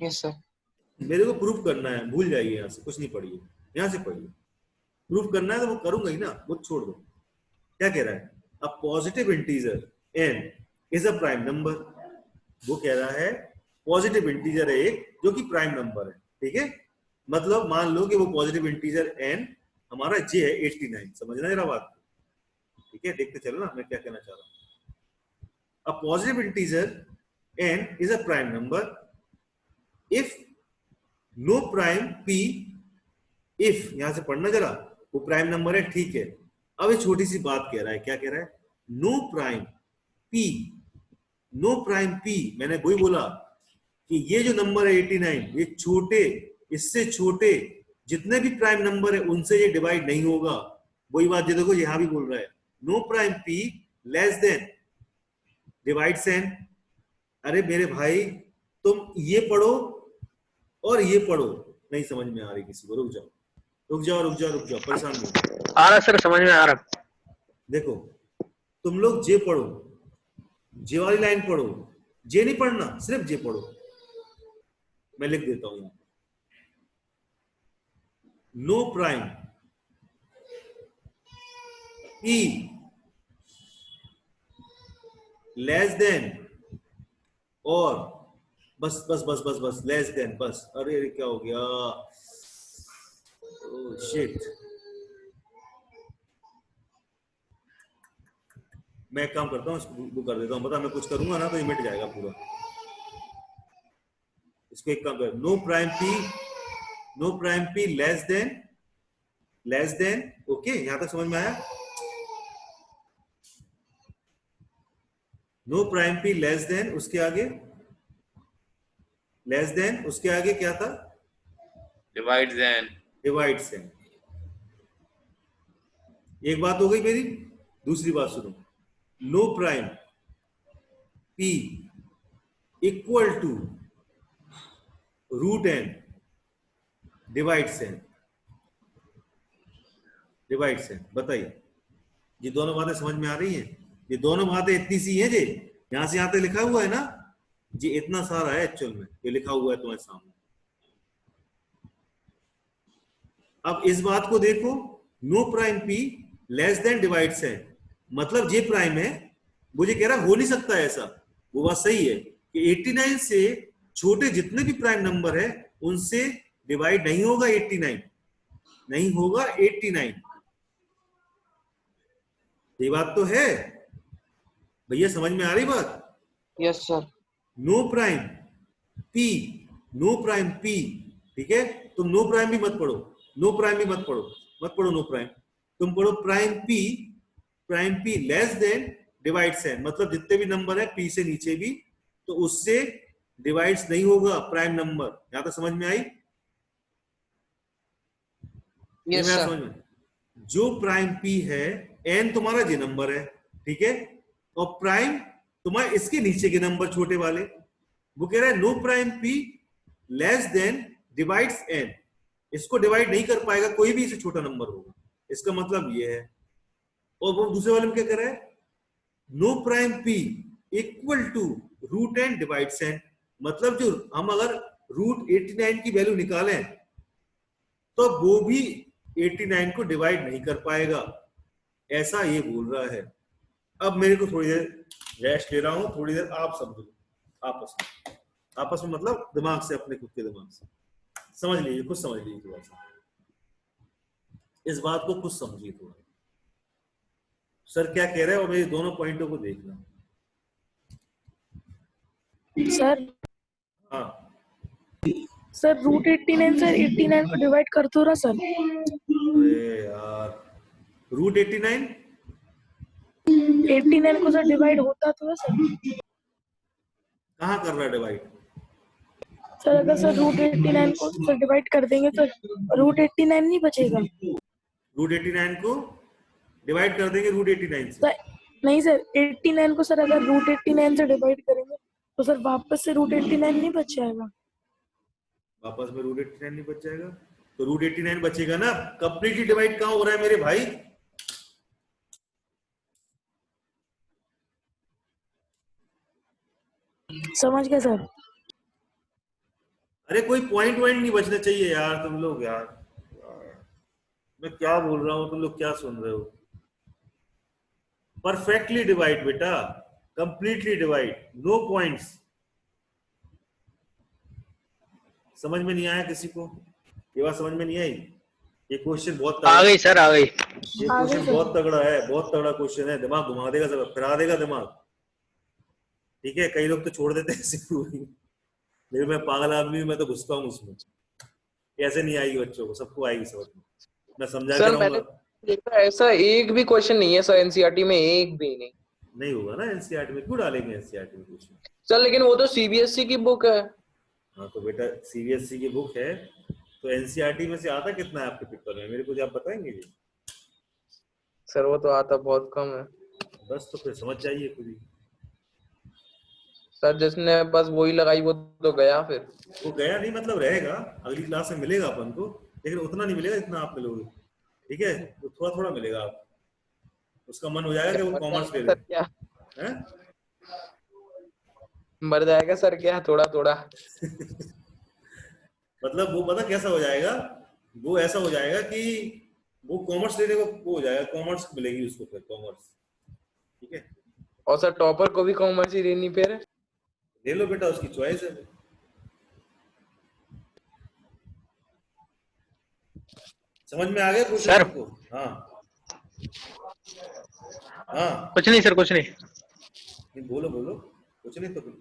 Yes sir. मेरे को प्रूफ करना है, भूल जाइए, यहाँ से कुछ नहीं पढ़िए, यहाँ से पढ़िए, प्रूफ करना है तो वो करूंगा ही ना, वो छोड़ दो। क्या कह रहा है? अ positive integer n is a prime number, वो कह रहा है पॉजिटिव इंटीजर है एक जो कि प्राइम नंबर है, ठीक है, मतलब मान लो कि वो पॉजिटिव इंटीजर n हमारा j है 89, समझना जरा बात, ठीक है, देखते चलो ना मैं क्या कहना चाह रहा हूं। A positive integer n is a prime number if no prime p, if यहां से पढ़ना जरा, वो प्राइम नंबर है, ठीक है, अब ये छोटी सी बात कह रहा है, क्या कह रहा है? No prime p, no prime p, मैंने वही बोला कि ये जो नंबर है 89, ये छोटे, इससे छोटे जितने भी प्राइम नंबर है उनसे ये डिवाइड नहीं होगा। वही बात ये देखो यहां भी बोल रहा है, no prime p less than divides n। अरे मेरे भाई तुम ये पढ़ो और ये पढ़ो, नहीं समझ में आ रही किसी को, रुक जाओ रुक जाओ रुक जाओ रुक जाओ, परेशान नहीं। आ रहा सर, समझ में आ रहा। देखो तुम लोग जे पढ़ो, जे वाली लाइन पढ़ो, जे नहीं पढ़ना, सिर्फ जे पढ़ो, मैं लिख देता हूं यहां, no prime p less than, और बस बस बस बस बस लेस देन, बस। अरे अरे क्या हो गया, ओह शिट, मैं एक काम करता हूँ, इसको कर देता हूँ, पता मैं कुछ करूंगा ना तो ये मिट जाएगा पूरा। इसको एक काम कर, no prime p less than, okay, यहां तक समझ में आया? No prime p less than, उसके आगे लेस देन, उसके आगे क्या था? Divides n। एक बात हो गई मेरी, दूसरी बात सुनो, no prime p equal to root n divides n, बताइए ये दोनों बातें समझ में आ रही हैं? ये दोनों बातें इतनी सी हैं, जे यहां से यहां तक लिखा हुआ है ना, ये इतना सारा है एक्चुअल में, ये लिखा हुआ है तुम्हारे सामने। अब इस बात को देखो, no prime p less than divides n, मतलब जे प्राइम है, मुझे कह रहा हो नहीं सकता ऐसा, वो बात सही है कि 89 से छोटे जितने भी प्राइम नंबर है उनसे डिवाइड नहीं होगा 89, नहीं होगा 89, ये बात तो है भैया, समझ में आ रही बात? Yes sir. No prime p, ठीक है, तुम नो प्राइम भी मत पढ़ो, नो प्राइम भी मत पढ़ो, मत पढ़ो नो प्राइम, तुम पढ़ो prime P less than divides N, मतलब जितने भी नंबर है पी से नीचे भी तो उससे डिवाइड्स नहीं होगा प्राइम नंबर। यहां तक समझ में आई? Yes sir. समझ में? जो प्राइम पी है, एन तुम्हारा जे नंबर है, ठीक है, और प्राइम तुम्हारे इसके नीचे के नंबर छोटे वाले। वो कह रहा है no prime P less than divides N, इसको डिवाइड नहीं कर पाएगा कोई भी इससे छोटा नंबर होगा, इसका मतलब ये है। और वो दूसरे वाले में क्या कर रहा है, no prime P equal to root N divides N, मतलब जो हम अगर रूट 89 की वैल्यू निकालें तो वो भी 89 को डिवाइड नहीं कर पाएगा, ऐसा ये बोल रहा है। अब मेरे को थोड़ी देर रेस्ट ले रहा हूं, थोड़ी देर आप समझो आपस में मतलब दिमाग से, अपने खुद के दिमाग से समझ लीजिए, कुछ समझ लीजिए थोड़ा सा, इस बात को कुछ समझिए थोड़ा। सर क्या कह रहे हैं और मेरे दोनों पॉइंटों को देखना। सर हाँ सर रूट 89 सर 89 को डिवाइड कर दो ना सर। अरे यार रूट 89 को सर डिवाइड होता तो है सर। कहाँ कर रहा है डिवाइड? सर अगर सर रूट 89 को सर डिवाइड कर देंगे तो रूट 89 नहीं बचेगा। रूट 89 को डिवाइड कर देंगे रूट 89 से? नहीं सर 89 को सर अगर रूट 89 से डिवाइड करेंगे तो सर वापस से रूट 89 नहीं बच जाएगा। वापस में रूट 89 नहीं बच जाएगा तो रूट 89 बचेगा ना। कंप्लीटली डिवाइड कहाँ हो रहा है मेरे भाई? समझ गए सर? अरे कोई पॉइंट नहीं बचना चाहिए यार तुम लोग यार मैं क्या बोल रहा हूँ तुम लोग क्या सुन रहे हो? परफेक्टली डिवाइड बेटा, कंप्लीटली डिवाइड, नो पॉइंट्स। समझ में नहीं आया किसी को? ये बात समझ में नहीं आई? ये क्वेश्चन बहुत आ गई सर, आ गई। ये क्वेश्चन बहुत तगड़ा है, बहुत तगड़ा क्वेश्चन है, दिमाग घुमा देगा, सब फिरा देगा दिमाग। ठीक है, कई लोग तो छोड़ देते हैं लेकिन मैं पागल आदमी, मैं तो घुसता हूँ उसमें। कैसे नहीं आएगी बच्चों को? सबको आएगी समझ में, मैं समझा के रहूंगा। देखा ऐसा एक भी क्वेश्चन नहीं है सर एनसीईआरटी में, एक भी नहीं होगा ना एनसीईआरटी में, क्यों डालेंगे एनसीईआरटी में क्वेश्चन सर? लेकिन वो तो सीबीएसई की बुक है। हाँ तो बेटा सीबीएसई की बुक है तो एनसीईआरटी में से आता कितना है आपके पेपर में? मेरे को आप बताएंगे जी? सर वो तो आता बहुत कम है। बस तो फिर समझ जाइए खुद ही। सर जिसने बस वही लगाई वो तो गया, फिर वो गया नहीं मतलब रहेगा, अगली क्लास में मिलेगा अपन को, लेकिन उतना नहीं मिलेगा जितना आप मिलोगे। ठीक है, तो थोड़ा थोड़ा मिलेगा आप, उसका मन हो जाएगा कि वो कॉमर्स ले ले। हैं? मर जाएगा सर क्या थोड़ा थोड़ा मतलब वो पता कैसा हो जाएगा, वो ऐसा हो जाएगा कि वो कॉमर्स लेने को वो हो जाएगा, कॉमर्स मिलेगी उसको फिर, कॉमर्स। ठीक है, और सर टॉपर को भी कॉमर्स ही लेनी, फिर ले लो बेटा, उसकी चॉइस है। समझ में आ गया सर आपको? हाँ हाँ कुछ नहीं सर, कुछ नहीं। बोलो बोलो, कुछ नहीं तो कुछ।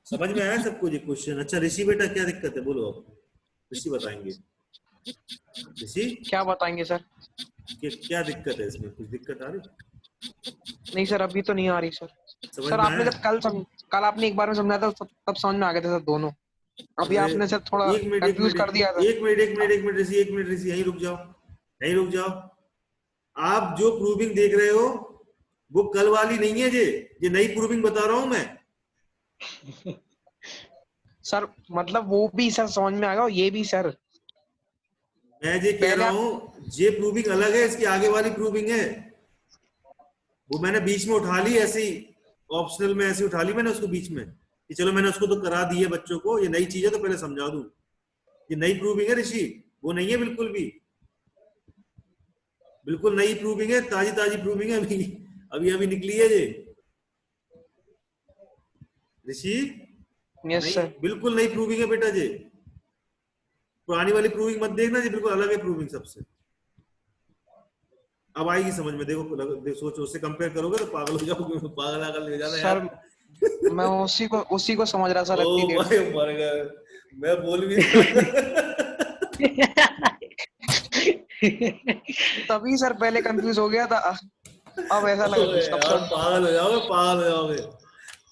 समझ में आया सबको ये क्वेश्चन? अच्छा ऋषि बेटा क्या दिक्कत है बोलो, आप ऋषि बताएंगे। ऋषि क्या बताएंगे सर? क्या दिक्कत है इसमें? कुछ दिक्कत आ रही? नहीं सर अभी तो नहीं आ रही सर। सर आपने जब कल आपने एक बार में समझाया था तब समझ में आ गए थे सर दोनों। अभी आपने सर थोड़ा कंफ्यूज कर दिया था। एक मिनट ऋषि यहीं रुक जाओ। आप जो प्रूविंग देख रहे हो वो कल वाली नहीं है, ये नई प्रूविंग बता रहा हूं मैं। सर मतलब वो भी सर समझ में आ गया, ये भी सर। मैं ये कह रहा हूं ये प्रूविंग अलग है, इसकी आगे वाली प्रूविंग है, वो मैंने बीच में उठा ली, ऐसी ऑप्शनल में ऐसी उठा ली मैंने उसको बीच में कि चलो मैंने उसको तो करा दी है बच्चों को, ये नई चीज है तो पहले समझा दूं। ये नई प्रूविंग है ऋषि, वो नहीं है बिल्कुल भी, बिल्कुल नई प्रूविंग है, ताजी प्रूविंग है, अभी निकली है ये ऋषि। यस सर, बिल्कुल नई प्रूविंग है बेटा जी, पुरानी वाली प्रूविंग मत देखना जी, बिल्कुल अलग है प्रूविंग सबसे। अब आएगी समझ में, देखो सोचो, उससे कंपेयर करोगे तो पागल हो जाओगे, पागल ले जाना यार। मैं उसी को समझ रहा सर। मैं बोल भी तभी सर पहले कंफ्यूज हो गया था, अब ऐसा लग रहा है पागल हो जाओगे, पागल हो जाओगे।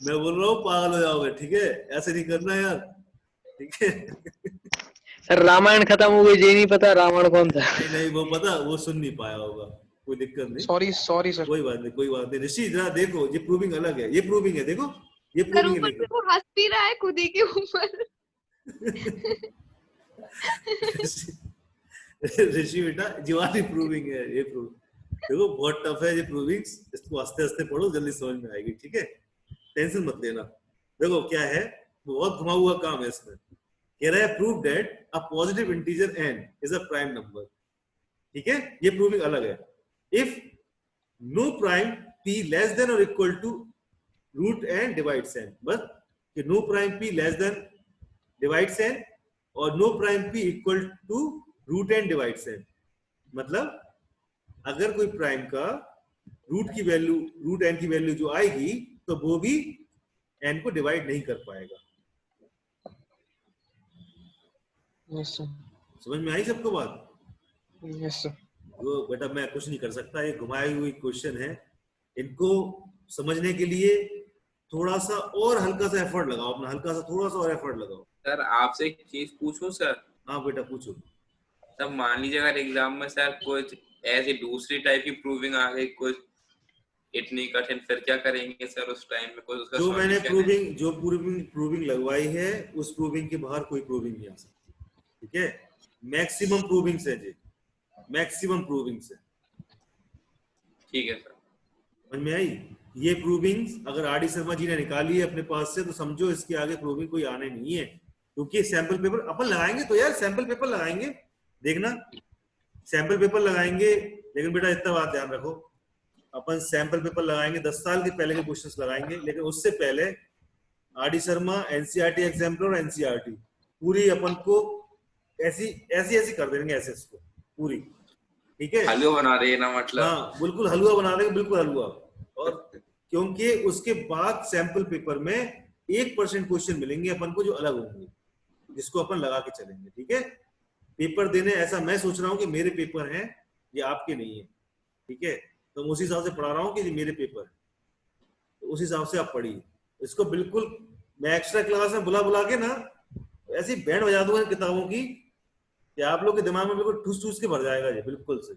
मैं बोल रहा हूँ पागल हो जाओगे, ठीक है, ऐसे नहीं करना यार, ठीक है। सर रामायण खत्म हो गई, ये नहीं पता रावण कौन था। नहीं नहीं, वो पता, वो सुन नहीं पाया होगा, कोई दिक्कत नहीं। Sorry sorry sir. कोई बात नहीं, कोई बात नहीं। ऋषि जरा देखो, ये प्रूविंग अलग है, ये प्रूविंग है, देखो ये सर प्रूविंग ऊपर है। से वो हंस भी रहा है खुद ही के ऊपर। ऋषि बेटा जीवानी प्रूविंग है ये, प्रूव देखो बहुत टफ है ये प्रूविंग्स, इसको आस्ते आस्ते पढ़ो, जल्दी समझ में आएगी, ठीक है, टेंशन मत लेना। देखो क्या है, बहुत घुमा हुआ काम है इसमें। कह रहा है prove that a positive integer n is a prime number, ठीक है, ये प्रूविंग अलग है। If no prime p less than और equal to root n divides n, बस कि no prime p less than divides n और no prime p equal to root n divides n, मतलब अगर कोई प्राइम का रूट की वैल्यू, रूट n की वैल्यू जो आएगी तो वो भी n को डिवाइड नहीं कर पाएगा। Yes sir. समझ में आई सबको बात? Yes sir. वो बेटा मैं कुछ नहीं कर सकता, ये घुमाई हुई क्वेश्चन है, इनको समझने के लिए थोड़ा सा और हल्का सा एफर्ट लगाओ, अपना हल्का सा थोड़ा सा और एफर्ट लगाओ। सर आपसे एक चीज पूछूं सर? हाँ बेटा पूछो। सर मान लीजिए अगर एग्जाम में सर कुछ ऐसी दूसरी टाइप की प्रूविंग आ गई, कुछ इतनी कठिन, फिर क्या करेंगे सर उस टाइम में? कुछ उसका जो मैंने solution जो प्रूविंग लगवाई है, उस प्रूविंग के बाहर कोई प्रूविंग नहीं आ सकती, ठीक है। मैक्सिमम प्रूविंग है जी, मैक्सिमम प्रूविंग है, ठीक है सर। समझ में आई? ये प्रूविंग अगर आर डी शर्मा जी ने निकाली है अपने पास से, तो समझो इसके आगे प्रूविंग कोई आने नहीं है, क्योंकि सैंपल पेपर अपन लगाएंगे तो यार, सैंपल पेपर लगाएंगे, देखना सैंपल पेपर लगाएंगे, लेकिन बेटा इतना बात ध्यान रखो, अपन सैंपल पेपर लगाएंगे 10 साल के पहले के क्वेश्चंस लगाएंगे, लेकिन उससे पहले R D Sharma, NCERT exemplar और एनसीईआरटी पूरी अपन को ऐसी कर देंगे, ऐसे इसको पूरी, ठीक है, हलवा बना रहे हैं ना, मतलब हाँ बिल्कुल हलवा बना देंगे, बिल्कुल हलवा। और क्योंकि उसके बाद सैंपल पेपर में 1% क्वेश्चन मिलेंगे अपन को जो अलग होंगे, जिसको अपन लगा के चलेंगे, ठीक है। पेपर देने ऐसा मैं सोच रहा हूँ कि मेरे पेपर हैं, ये आपके नहीं है, ठीक है, तो मैं उसी हिसाब से पढ़ा रहा हूँ कि ये मेरे पेपर है, तो उस हिसाब से आप पढ़िए इसको। बिल्कुल मैं एक्स्ट्रा क्लास में बुला के ना ऐसी बैंड बजा दूंगा किताबों की कि आप लोग के दिमाग में बिल्कुल ठूस ठूस के भर जाएगा ये, बिल्कुल से,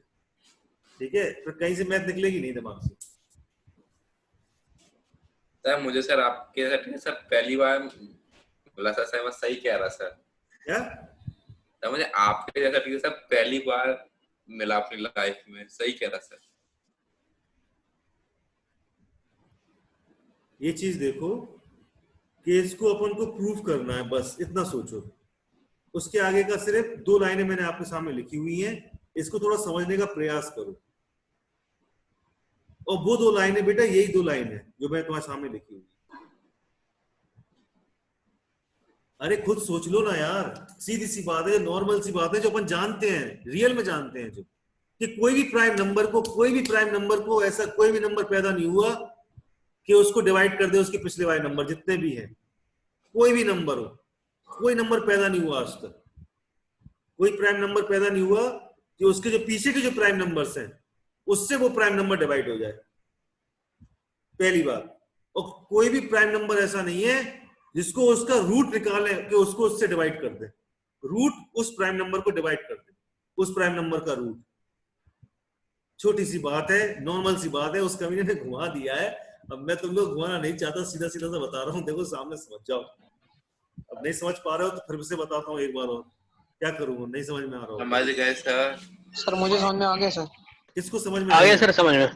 ठीक है, फिर कहीं से मैथ निकलेगी नहीं दिमाग से। सर मुझे सर आपके सर पहली बार बोला सर, मैं सही कह रहा सर? क्या सर मुझे आपके जैसा टीचर सर पहली बार मिला अपनी लाइफ में, सही कह रहा सर। ये चीज देखो कि इसको अपन को प्रूफ करना है, बस इतना सोचो। उसके आगे का सिर्फ 2 लाइनें मैंने आपके सामने लिखी हुई हैं, इसको थोड़ा समझने का प्रयास करो। और वो 2 लाइनें बेटा यही 2 लाइन है जो मैं तुम्हारे सामने लिखी हुई। अरे खुद सोच लो ना यार, सीधी सी बात है, नॉर्मल सी बात है, जो अपन जानते हैं, रियल में जानते हैं, जो कि कोई भी प्राइम नंबर को ऐसा कोई भी नंबर पैदा नहीं हुआ कि उसको डिवाइड कर दे उसके पिछले वाले नंबर जितने भी हैं, कोई भी नंबर हो, कोई नंबर पैदा नहीं हुआ आज तक, कोई प्राइम नंबर पैदा नहीं हुआ कि उसके जो पीछे के जो प्राइम नंबर्स हैं उससे वो प्राइम नंबर डिवाइड हो जाए, पहली बात। और कोई भी प्राइम नंबर ऐसा नहीं है जिसको उसका रूट निकाले कि उसको उससे डिवाइड कर दे, रूट उस प्राइम नंबर को डिवाइड कर दे, उस प्राइम नंबर का रूट। छोटी सी बात है, नॉर्मल सी बात है, उस कमीने ने घुमा दिया है। अब मैं तुम लोग घुमाना नहीं चाहता, सीधा सीधा सा बता रहा हूँ, देखो सामने समझ जाओ। अब नहीं समझ पा रहे हो तो फिर से बताता हूँ एक बार और, क्या करूँ, नहीं समझ में आ रहा हो? समझ गए सर? सर मुझे समझ में आ गया सर। किसको समझ में आ गया सर? समझ में।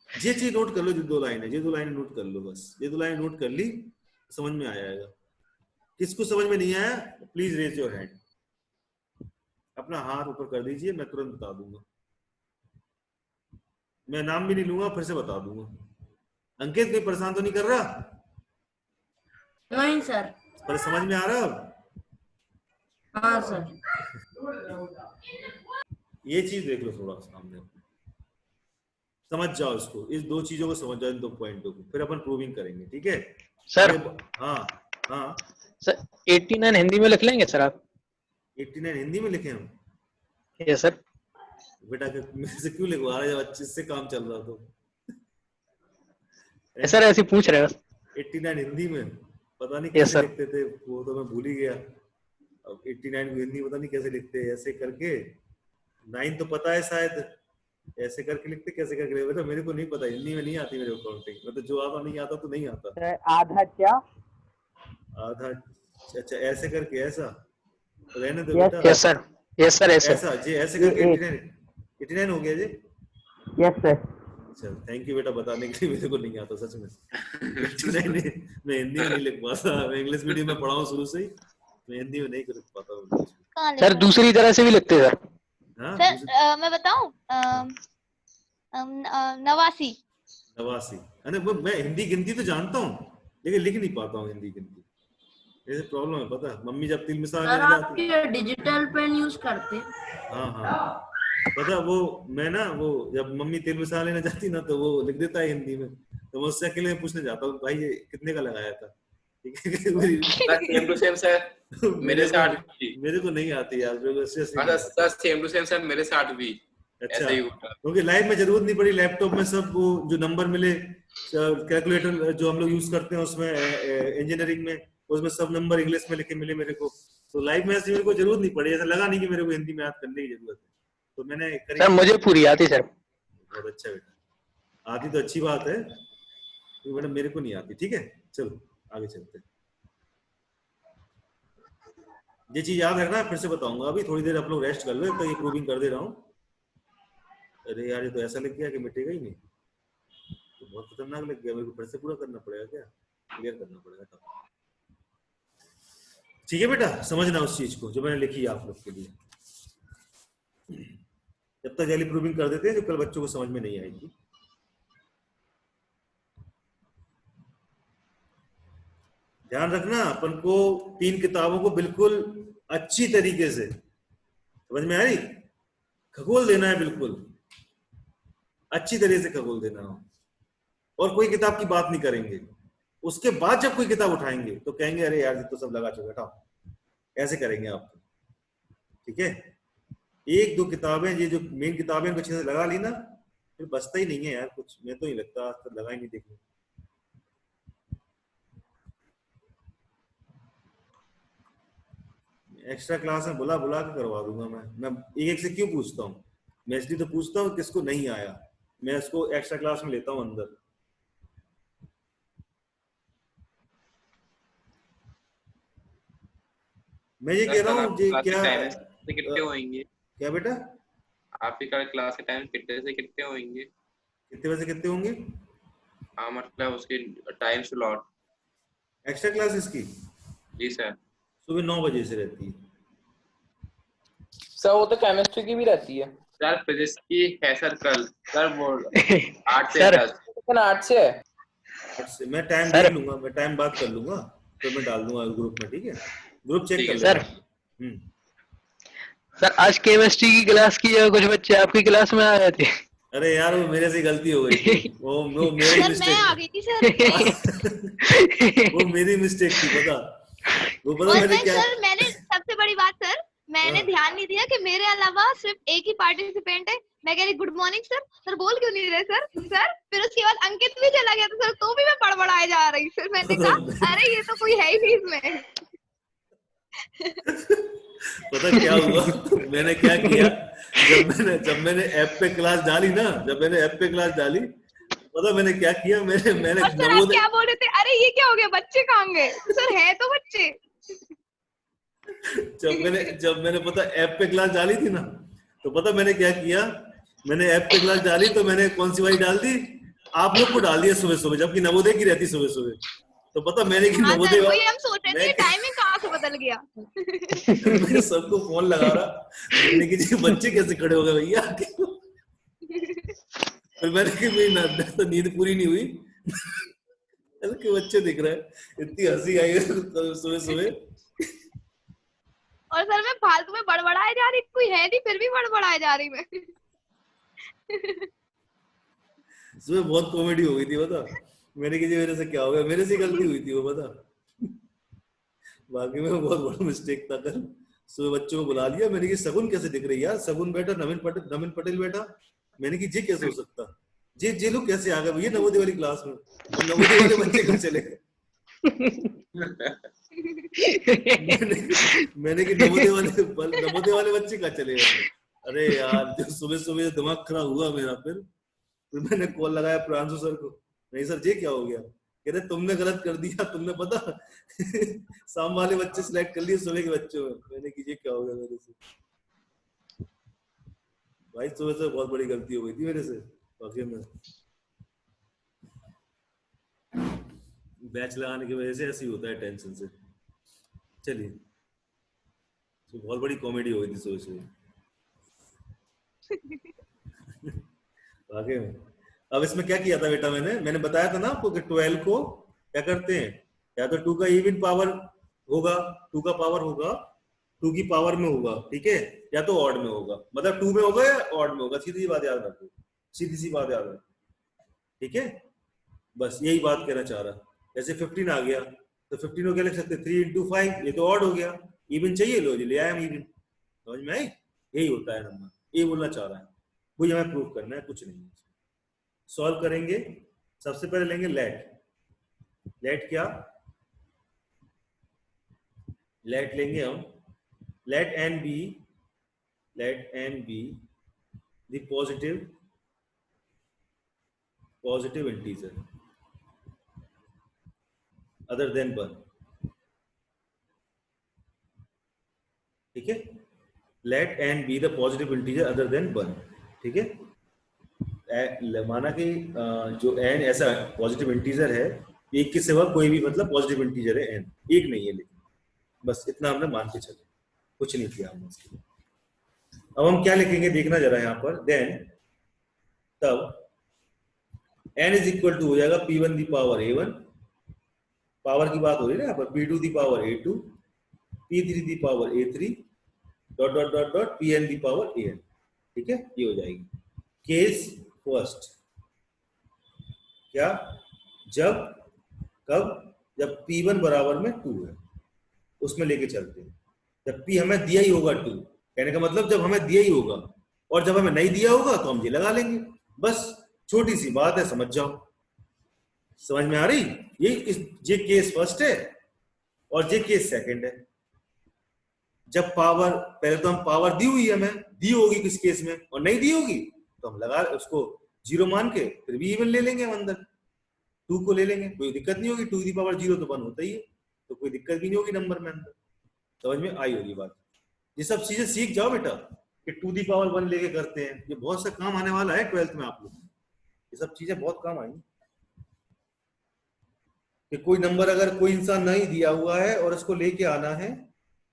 ये चीज नोट कर लो, जो 2 लाइन है, ये 2 लाइन नोट कर लो, बस ये 2 लाइन नोट कर ली, समझ में आ जाएगा। किसको समझ में नहीं आया प्लीज रेज योर हैंड, अपना हाथ ऊपर कर दीजिए, मैं तुरंत बता दूंगा, मैं नाम भी नहीं लूंगा, फिर से बता दूंगा। अंकित कोई परेशान तो नहीं कर रहा? नहीं सर। पर समझ में आ रहा अब? हाँ सर। ये चीज देख लो थोड़ा सामने, समझ जाओ इसको, इस 2 चीजों को समझ जाओ, इन 2 पॉइंटों को, फिर अपन प्रूविंग करेंगे, ठीक है सर? हाँ हाँ सर 89 हिंदी में लिख लेंगे सर आप? 89 हिंदी में लिखे हम? Yes sir. बेटा मेरे से क्यों लिखवा रहे, जब अच्छे से काम चल रहा तो। सर ऐसे पूछ रहे हो। 89 हिंदी में पता नहीं कैसे लिखते थे, वो तो मैं भूल ही गया। अब 89 को हिंदी पता नहीं कैसे लिखते, ऐसे करके 9 तो पता है शायद, ऐसे करके लिखते, कैसे करके लिखते, बेटा मेरे को नहीं पता, हिंदी में नहीं आती मेरे को काउंटिंग, मैं तो जो आता नहीं आता तो नहीं आता। आधा क्या? आधा, अच्छा ऐसे करके, ऐसा रहने दो बेटा। यस सर, यस सर, ऐसा जी, ऐसे करके 89 हो गया जी। Yes sir. चल थैंक यू बेटा बताने के लिए, मेरे को नहीं आता सच में। नहीं, मैं हिंदी में नहीं लिख पाता, मैं इंग्लिश मीडियम में पढ़ा हूँ शुरू से ही, मैं हिंदी में नहीं लिख पाता हूँ सर। दूसरी तरह से भी लिखते हैं सर। हाँ सर मैं बताऊं, 89। अरे मैं हिंदी गिनती तो जानता हूँ लेकिन लिख नहीं पाता हूँ हिंदी गिनती, ऐसे प्रॉब्लम है पता है। मम्मी जब तिल मिसाल लेने जाती है, डिजिटल पेन यूज करते? हाँ पता, वो मैं ना, वो जब मम्मी तिल मिसाल लेने जाती ना तो वो लिख देता है हिंदी में, तो मैं उससे अकेले पूछने जाता हूँ, भाई ये कितने का लगाया था? सेम टू सेम सर, मेरे साथ मेरे को नहीं आती यार, sir same to same sir मेरे साथ भी अच्छा, क्योंकि लाइफ में जरूरत नहीं पड़ी, लैपटॉप में सब वो जो नंबर मिले, कैलकुलेटर जो हम लोग यूज करते हैं उसमें, इंजीनियरिंग में उसमें सब नंबर इंग्लिश में लिखे मिले मेरे को, तो लाइफ में ऐसे मेरे को जरूरत नहीं पड़ी, ऐसा लगा नहीं कि मेरे को हिंदी में याद करने की जरूरत है, तो मैंने करी। सर मुझे पूरी आती सर। बहुत अच्छा बेटा, आती तो अच्छी बात है, तो मैडम मेरे को नहीं आती। ठीक है चलो आगे चलते हैं। ये चीज याद रखना, फिर से बताऊंगा, अभी थोड़ी देर आप लोग रेस्ट कर लो, तो ये प्रूविंग कर दे रहा हूँ। अरे यार ये तो ऐसा लग गया कि मिटेगा ही नहीं, तो बहुत खतरनाक लग गया, मेरे को फिर से पूरा करना पड़ेगा, क्या क्लियर करना पड़ेगा। ठीक है बेटा, समझना उस चीज को जो मैंने लिखी है आप लोग के लिए। जब तक जल्दी प्रूविंग कर देते हैं जो कल बच्चों को समझ में नहीं आएगी। ध्यान रखना, अपन को 3 किताबों को बिल्कुल अच्छी तरीके से समझ में आई, खगोल देना है, बिल्कुल अच्छी तरीके से खगोल देना हो, और कोई किताब की बात नहीं करेंगे। उसके बाद जब कोई किताब उठाएंगे तो कहेंगे अरे यार ये तो सब लगा चुका, हटाओ, ऐसे करेंगे आप। ठीक है, 1-2 किताबें, ये जो मेन किताबें अच्छे से लगा ली ना, फिर बचता ही नहीं है यार कुछ, मैं तो नहीं लगता, आज तक लगा ही नहीं देखने। एक्स्ट्रा क्लास में बुला के करवा दूंगा मैं एक से क्यों पूछता हूँ, मैं इसलिए तो पूछता हूँ किसको नहीं आया, मैं इसको एक्स्ट्रा क्लास में लेता हूँ अंदर। मैं ये कह रहा हूँ कितने होंगे क्या बेटा, आपकी क्लास के टाइम कितने से कितने होंगे, कितने बजे से कितने होंगे? हाँ मतलब उसकी टाइम स्लॉट एक्स्ट्रा क्लासेस की? जी सर, सुबह 9 बजे से रहती है सर। वो तो केमिस्ट्री की भी रहती है सर, फिजिक्स की है सर कल, सर वो 8 से 10। 8 से है। 8 से मैं टाइम देख लूंगा, मैं टाइम बात कर लूंगा, तो मैं डाल दूंगा ग्रुप में। ठीक है, ग्रुप चेक कर सर। सर आज केमिस्ट्री की क्लास की कुछ बच्चे आपकी क्लास में आ रहे थे। अरे यार वो मेरे से गलती हो गई, वो मेरी मिस्टेक, मैं आ गई थी सर। वो मेरी मिस्टेक थी, पता वो पता मैंने क्या, सर मैंने सबसे बड़ी बात सर, मैंने ध्यान नहीं दिया कि मेरे अलावा सिर्फ एक ही पार्टिसिपेंट है। मैं कह रही गुड मॉर्निंग सर, सर बोल क्यों नहीं रहे सर? फिर उसके बाद अंकित भी चला गया था सर, तो भी मैं बड़बड़ाए जा रही। फिर मैंने कहा अरे ये तो कोई है ही नहीं इसमें। पता क्या हुआ, मैंने क्या किया, जब मैंने ऐप पे क्लास डाली ना, पता मैंने क्या किया, मैंने सर आप क्या बोल रहे थे? अरे ये क्या हो गया, बच्चे कहाँ गए? सर है तो बच्चे। जब मैंने पता ऐप पे क्लास डाली थी ना, तो पता मैंने क्या किया, मैंने ऐप पे क्लास डाली तो मैंने कौन सी वाली डाल दी, आप लोग को डाल दिया सुबह, जबकि नवोदय की रहती सुबह। तो पता मैंने कि नवोदय, वही हम सोच रहे थे टाइमिंग कहाँ से बदल गया। मैं सबको फोन लगा रहा, मैंने कि बच्चे कैसे खड़े हो गए भैया। फिर मैंने कि मेरी तो नींद पूरी नहीं हुई, के बच्चे दिख रहे हैं, इतनी हंसी आई सुबह। और सर मैं फालतू में बड़बड़ाए जा रही, कोई है नहीं फिर भी बड़बड़ाए जा रही मैं। सुबह बहुत कॉमेडी हो गई थी, बता मैंने कि मेरे से क्या हो गया, मेरे से गलती हुई थी वो, बता बाकी में बहुत बड़ा मिस्टेक था कल। सुबह बच्चों को बुला लिया, मैंने कि शगुन कैसे दिख रही है यार, शगुन बेटा, नवीन पटेल बेटा। मैंने कि जी कैसे हो सकता, जे लोग कैसे आ गए भैया नवोदय वाली क्लास में, और नवोदय वाले बच्चे कहाँ चले गए। मैंने कि नवोदय वाले बच्चे कहाँ चले गए। अरे यार जो सुबह सुबह दिमाग खराब हुआ मेरा। फिर मैंने कॉल लगाया प्रांशु सर को, नहीं सर जी क्या हो गया, कह रहे तुमने गलत कर दिया, तुमने पता शाम वाले बच्चे सिलेक्ट कर लिए सुबह के बच्चों में। मैंने कि ये क्या हो गया मेरे से। भाई सुबह से बहुत बड़ी गलती हो गई थी मेरे से वाकई में। बैच लगाने की वजह से ऐसे ही होता है टेंशन से। चलिए तो बहुत बड़ी कॉमेडी हो गई थी सुबह सुबह वाकई में। अब इसमें क्या किया था बेटा, मैंने बताया था ना आपको कि 12 को क्या करते हैं, या तो 2 का इवन पावर होगा, 2 का पावर होगा 2 की पावर में होगा, ठीक है, या तो ऑड में होगा, मतलब 2 में होगा या ऑड में होगा। सीधी सी बात याद रखो, सीधी सी बात याद रखो, ठीक है। बस यही बात कहना चाह रहा। जैसे 15 आ गया तो 15 को क्या लिख सकते, 3 into 5, ये तो ऑड हो गया। इवन चाहिए, लो जी ले आया हम इवन। समझ में आई, यही होता है नंबर, ये बोलना चाह रहा है, वही हमें प्रूव करना है, कुछ नहीं। सॉल्व करेंगे, सबसे पहले लेंगे लेट क्या, लेट लेंगे हम, late n be the positive integer other than 1, ठीक है। Let n be the positive integer other than 1, ठीक है। माना कि जो n ऐसा पॉजिटिव इंटीजर है, एक के सिवा कोई भी मतलब पॉजिटिव इंटीजर है, n एक नहीं है, लेकिन बस इतना हमने मान के चले, कुछ नहीं किया हमने इसके लिए। अब हम क्या लिखेंगे देखना जरा यहाँ पर, देन तब n इज इक्वल टू हो जाएगा p1 the power a1, power की बात हो रही है ना यहाँ पर, p2 the power a2, p3 the power a3, dot dot dot dot pn the power an, ठीक है। ये हो जाएगी केस फर्स्ट। क्या, जब p1 बराबर में 2 है, उसमें लेके चलते हैं। जब p हमें दिया ही होगा 2, कहने का मतलब जब हमें दिया ही होगा, और जब हमें नहीं दिया होगा तो हम ये लगा लेंगे। बस छोटी सी बात है, समझ जाओ। समझ में आ रही, ये केस फर्स्ट है और ये केस सेकंड है। जब पावर, पहले तो हम पावर दी हुई है, हमें दी होगी किस केस में, और नहीं दी होगी तो हम लगा उसको 0 मान के फिर भी इवन ले लेंगे, हम अंदर 2 को ले लेंगे, कोई दिक्कत नहीं होगी। 2 की पावर 0 तो 1 होता ही है, तो कोई दिक्कत भी नहीं होगी नंबर में अंदर। समझ में आई होगी बात। ये सब चीजें सीख जाओ बेटा कि 2 की पावर 1 लेके करते हैं, ये बहुत सा काम आने वाला है 12th में आप लोग, ये सब चीजें बहुत काम आएंगी। कि कोई नंबर अगर कोई इंसान नहीं दिया हुआ है और उसको लेके आना है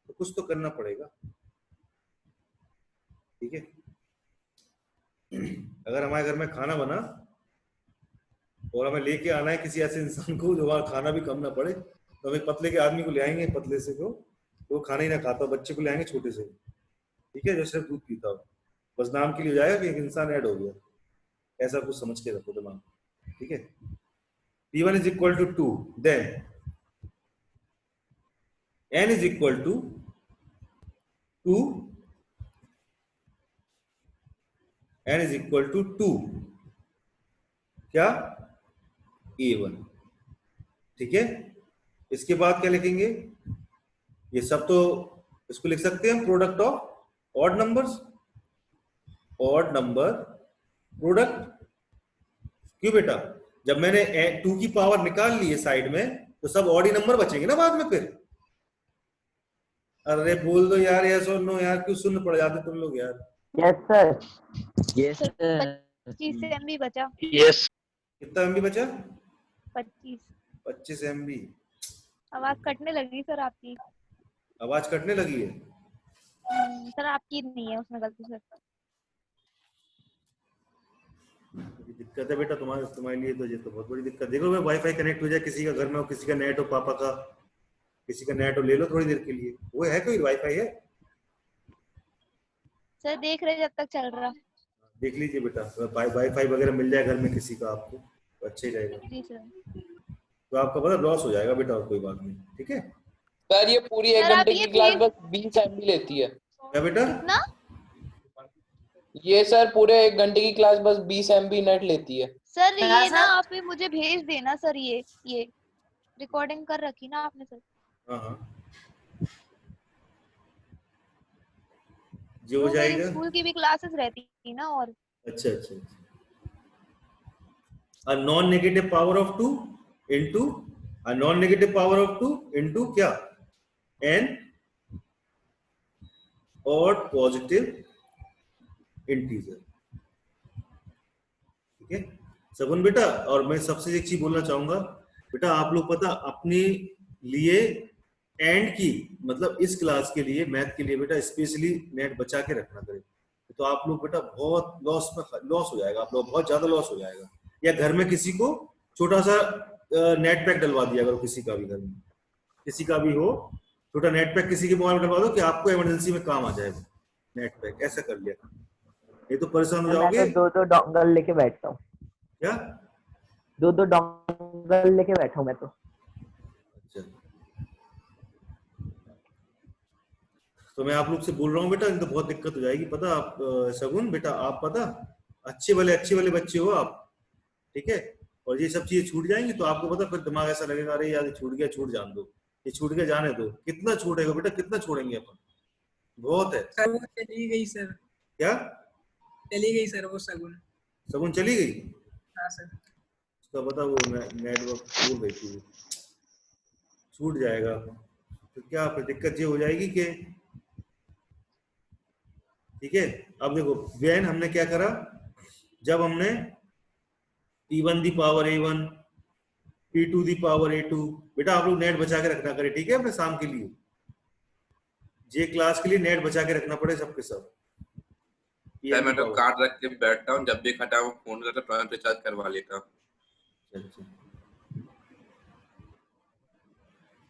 तो कुछ तो करना पड़ेगा, ठीक है। अगर हमारे घर में खाना बना और हमें लेके आना है किसी ऐसे इंसान को जो वहां खाना भी कम ना पड़े, तो हम एक पतले के आदमी को ले आएंगे, पतले से को तो वो खाना ही ना खाता, बच्चे को ले आएंगे छोटे से, ठीक है, जो सिर्फ दूध पीता हो, बस नाम के लिए हो जाएगा कि एक इंसान ऐड हो गया। ऐसा कुछ समझ के रखो दिमाग, ठीक है। p1 is equal to 2, then n is equal to 2, n is equal to 2 क्या, a1, ठीक है। इसके बाद क्या लिखेंगे, ये सब तो इसको लिख सकते हैं हम product of odd numbers, odd number product. क्यों बेटा, जब मैंने 2 की पावर निकाल ली है साइड में, तो सब ऑड ही नंबर बचेंगे ना बाद में फिर। अरे बोल दो यार, यस और नो यार, क्यों सुन पड़ जाते तुम लोग यार। Yes sir, yes sir. 25 MB बचा। यस। कितना एमबी बचा? 25 MB। आवाज कटने लगी सर आपकी। आवाज कटने लगी है सर आपकी नहीं है उसमें गलती से। दिक्कत है बेटा तुम्हारे लिए तो ये तो बहुत बड़ी दिक्कत। देखो मैं वाईफाई कनेक्ट हो जाए किसी का घर में हो, किसी का नेट हो, पापा का किसी का नेट हो, ले लो थोड़ी देर के लिए। वो है कोई वाईफाई है सर, देख रहे जब तक चल रहा। देख लीजिए बेटा, वाईफाई वगैरह मिल जाए घर में किसी का आपको तो अच्छा ही रहेगा। जी सर। तो आपका मतलब लॉस हो जाएगा बेटा, और कोई बात नहीं, ठीक है। सर ये पूरी 1 सर, आप घंटे ये की क्लास भेज- बस 20 MB लेती है। क्या बेटा? ना ये सर पूरे 1 घंटे की क्लास बस 20 MB नेट लेती है। सर क्या ये ना सर? आप ये मुझे भेज देना सर, ये रिकॉर्डिंग कर रखी ना आपने सर। हाँ हाँ, जो हो वो मेरी जाएगा। स्कूल की भी क्लासेस रहती थी ना। और अच्छा अच्छा, a non-negative power of 2 into a non-negative power of 2 into क्या? n और पॉजिटिव इंटीजर। ठीक है सगुन बेटा। और मैं सबसे एक चीज बोलना चाहूंगा बेटा, आप लोग पता अपने लिए एंड की मतलब इस क्लास के लिए मैथ के लिए बेटा स्पेशली नेट बचा के रखना करें, तो आप लोग बेटा बहुत लॉस हो जाएगा, आप लोग बहुत ज्यादा लॉस हो जाएगा। या घर में किसी को छोटा सा नेट पैक डलवा दिया करो, किसी का भी घर में किसी का भी हो छोटा नेट पैक किसी के मोबाइल में डलवा दो कि आपको इमरजेंसी में काम आ जाएगा नेट पैक, ऐसा कर लिया। ये तो परेशान हो जाओगे। मैं तो 2 डोंगल लेके बैठता हूँ। क्या? 2 डोंगल लेके बैठा हूँ मैं तो। अच्छा, तो मैं आप लोग से बोल रहा हूँ बेटा, इनको बहुत दिक्कत हो जाएगी पता। आप सगुन बेटा, आप पता अच्छे वाले बच्चे हो आप, ठीक है। और ये सब चीजें छूट जाएंगी तो आपको पता फिर दिमाग ऐसा लगेगा अरे यार छूट गया, छूट जान दो, ये छूट गया जाने दो। कितना छूटेगा बेटा, कितना छोड़ेंगे अपन, बहुत है। सर वो चली गई सर। क्या चली गई सर वो सगुन? सगुन चली गई? हाँ सर। उसका पता वो नेटवर्क भूल गई थी, छूट जाएगा तो क्या फिर दिक्कत ये हो जाएगी कि ठीक है। अब देखो वेन हमने क्या करा, जब हमने p1 the power a1 p2 the power a2, बेटा आप लोग नेट बचा के रखना करे, ठीक है। अपने शाम के लिए जे क्लास के लिए नेट बचा के रखना पड़े सबके सब। मैं तो कार्ड रख के बैठता हूँ, जब भी खटा वो फोन करता तुरंत रिचार्ज करवा लेता हूँ।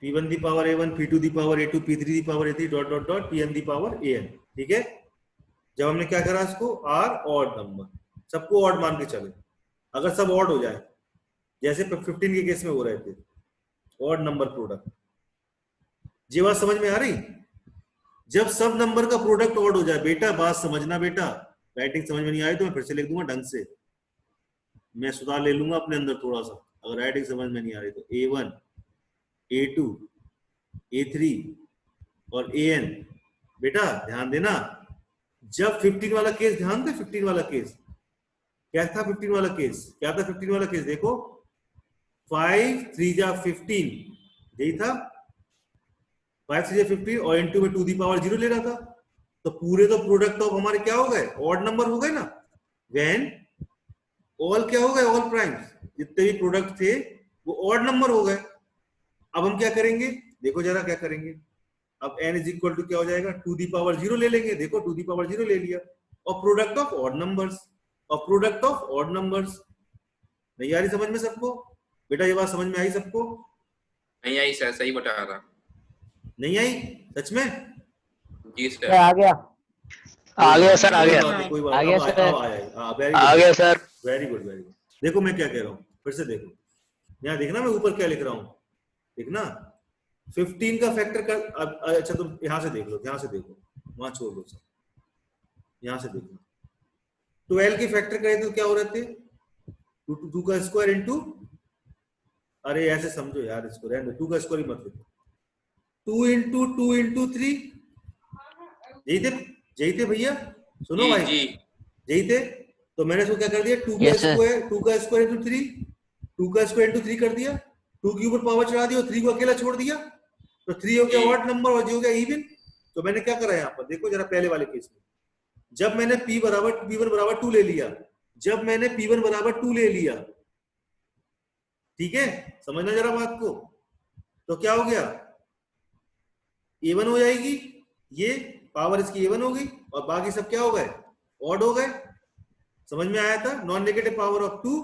p1 the power a1 p2 the power a2 p3 the power a3 dot dot dot pn the power an, ठीक है। जब हमने क्या करा इसको r ऑड नंबर, सबको ऑड मान के चले। अगर सब ऑड हो जाए जैसे 15 के केस में हो रहे थे ऑड नंबर प्रोडक्ट, ये बात समझ में आ रही? जब सब नंबर का प्रोडक्ट ऑड हो जाए बेटा, बात समझना बेटा, राइटिंग समझ में नहीं आई तो मैं फिर से लिख दूंगा ढंग से, मैं सुधार ले लूंगा अपने अंदर थोड़ा सा। अगर राइटिंग समझ में नहीं आ रही तो a1 a2 a3 और an, बेटा ध्यान देना। जब 15 वाला केस ध्यान दे, 15 वाला केस क्या था? 15 वाला केस क्या था? 15 वाला केस देखो 5 3 जा 15 यही था, 5 3 जा 15 और इनटू में 2 दी पावर 0 ले रहा था, तो पूरे तो प्रोडक्ट ऑफ हमारे क्या हो गए? ऑड नंबर हो गए ना। व्हेन ऑल क्या हो गए? ऑल प्राइम्स, जितने भी प्रोडक्ट थे वो ऑड नंबर हो गए। अब हम क्या करेंगे देखो जरा क्या करेंगे। अब n इज इक्वल टू क्या हो जाएगा? 2 दी पावर 0 ले लेंगे, देखो 2 दी पावर 0 ले लिया, और प्रोडक्ट ऑफ ऑड नंबर्स, और प्रोडक्ट ऑफ ऑड नंबर्स। नहीं आ रही समझ में सबको बेटा? ये बात समझ में आई सबको? नहीं आई सर, सही बता रहा। नहीं आई सच में? जी सर। आ गया सर, आ गया कोई बात आ गया नहीं, सर, आ गया sir. Very good very good. देखो मैं क्या कह रहा हूँ, फिर से देखो, यहाँ देखना मैं ऊपर क्या लिख रहा हूँ, देखना 15 का फैक्टर कर। अच्छा तुम यहाँ से देख लो, यहाँ से देखो, वहां छोड़ दो सब, यहाँ से देखो 12 के फैक्टर करे तो क्या हो रहे थे? 2 का स्क्वायर इंटू, अरे ऐसे समझो यार इसको, रहने दो, 2 का स्क्वायर ही मत लिखो, 2 इंटू 3 यही थे भैया, सुनो भाई यही थे। तो मैंने इसको क्या कर दिया, 2 का स्क्वायर इंटू 3, 2 का स्क्वायर इंटू 3 कर दिया, 2 के ऊपर पावर चढ़ा दिया, 3 को अकेला छोड़ दिया, तो 3 हो गया ऑड नंबर और जी हो गया इवन। तो मैंने क्या करा यहाँ पर देखो जरा, पहले वाले केस में जब मैंने p1 बराबर 2 ले लिया, जब मैंने p1 बराबर 2 ले लिया, ठीक है, समझना जरा बात को, तो क्या हो गया? a1 हो जाएगी, ये पावर इसकी a1 हो गई, और बाकी सब क्या हो गए? ऑड हो गए। समझ में आया था? नॉन नेगेटिव पावर ऑफ 2,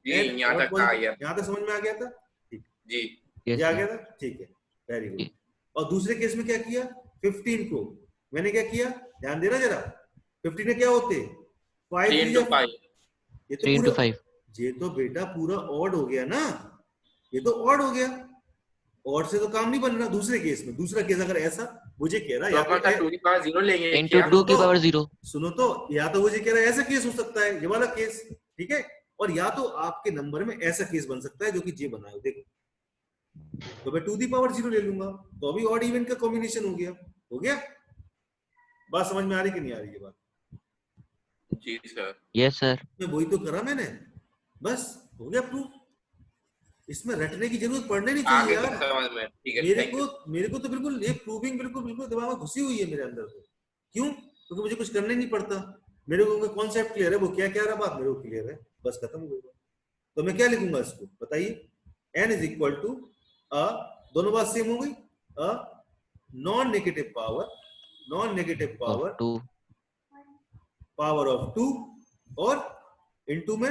यहाँ तक आ गया, यहाँ तक समझ में आ गया था? जी ये आ गया था, ठीक है, वेरी गुड। और दूसरे केस में क्या किया? 15 को मैंने क्या किया, ध्यान देना जरा, 15 में क्या होते? 5 3 into 5, ये तो 3 into 5, ये तो बेटा पूरा ऑड हो गया ना, ये तो ऑड हो गया, और से तो काम नहीं बन रहा। दूसरे केस में, दूसरा केस अगर ऐसा मुझे कह रहा है, या तो 2 की पावर 0 लेंगे इंटू 2 की पावर 0। सुनो तो, या तो मुझे कह रहा है ऐसा केस हो सकता है, ये वाला केस, ठीक है, और या तो आपके नंबर में ऐसा केस बन सकता है जो कि जे बना है। देखो, तो मैं 2 की पावर 0 ले लूंगा, तो अभी ऑड इवन का कॉम्बिनेशन हो गया। हो गया? बात समझ में आ रही कि नहीं आ रही है बात? जी सर। Yes sir. मैं वही तो करा मैंने, बस हो गया प्रूफ। इसमें रटने की जरूरत पड़ने नहीं चाहिए यार। समझ में, ठीक है। मेरे को तो बिल्कुल ये प्रूविंग बिल्कुल दिमाग में घुसी हुई है मेरे अंदर। तो क्यों? क्योंकि मुझे कुछ करना ही नहीं पड़ता। मेरे को कॉन्सेप्ट क्लियर है, वो क्या कह रहा बात मेरे को क्लियर है, बस खत्म हो गई। तो मैं क्या लिखूंगा इसको बताइए? n इज इक्वल टू दोनों बात सेम हो गई, non negative power power of 2 और इनटू में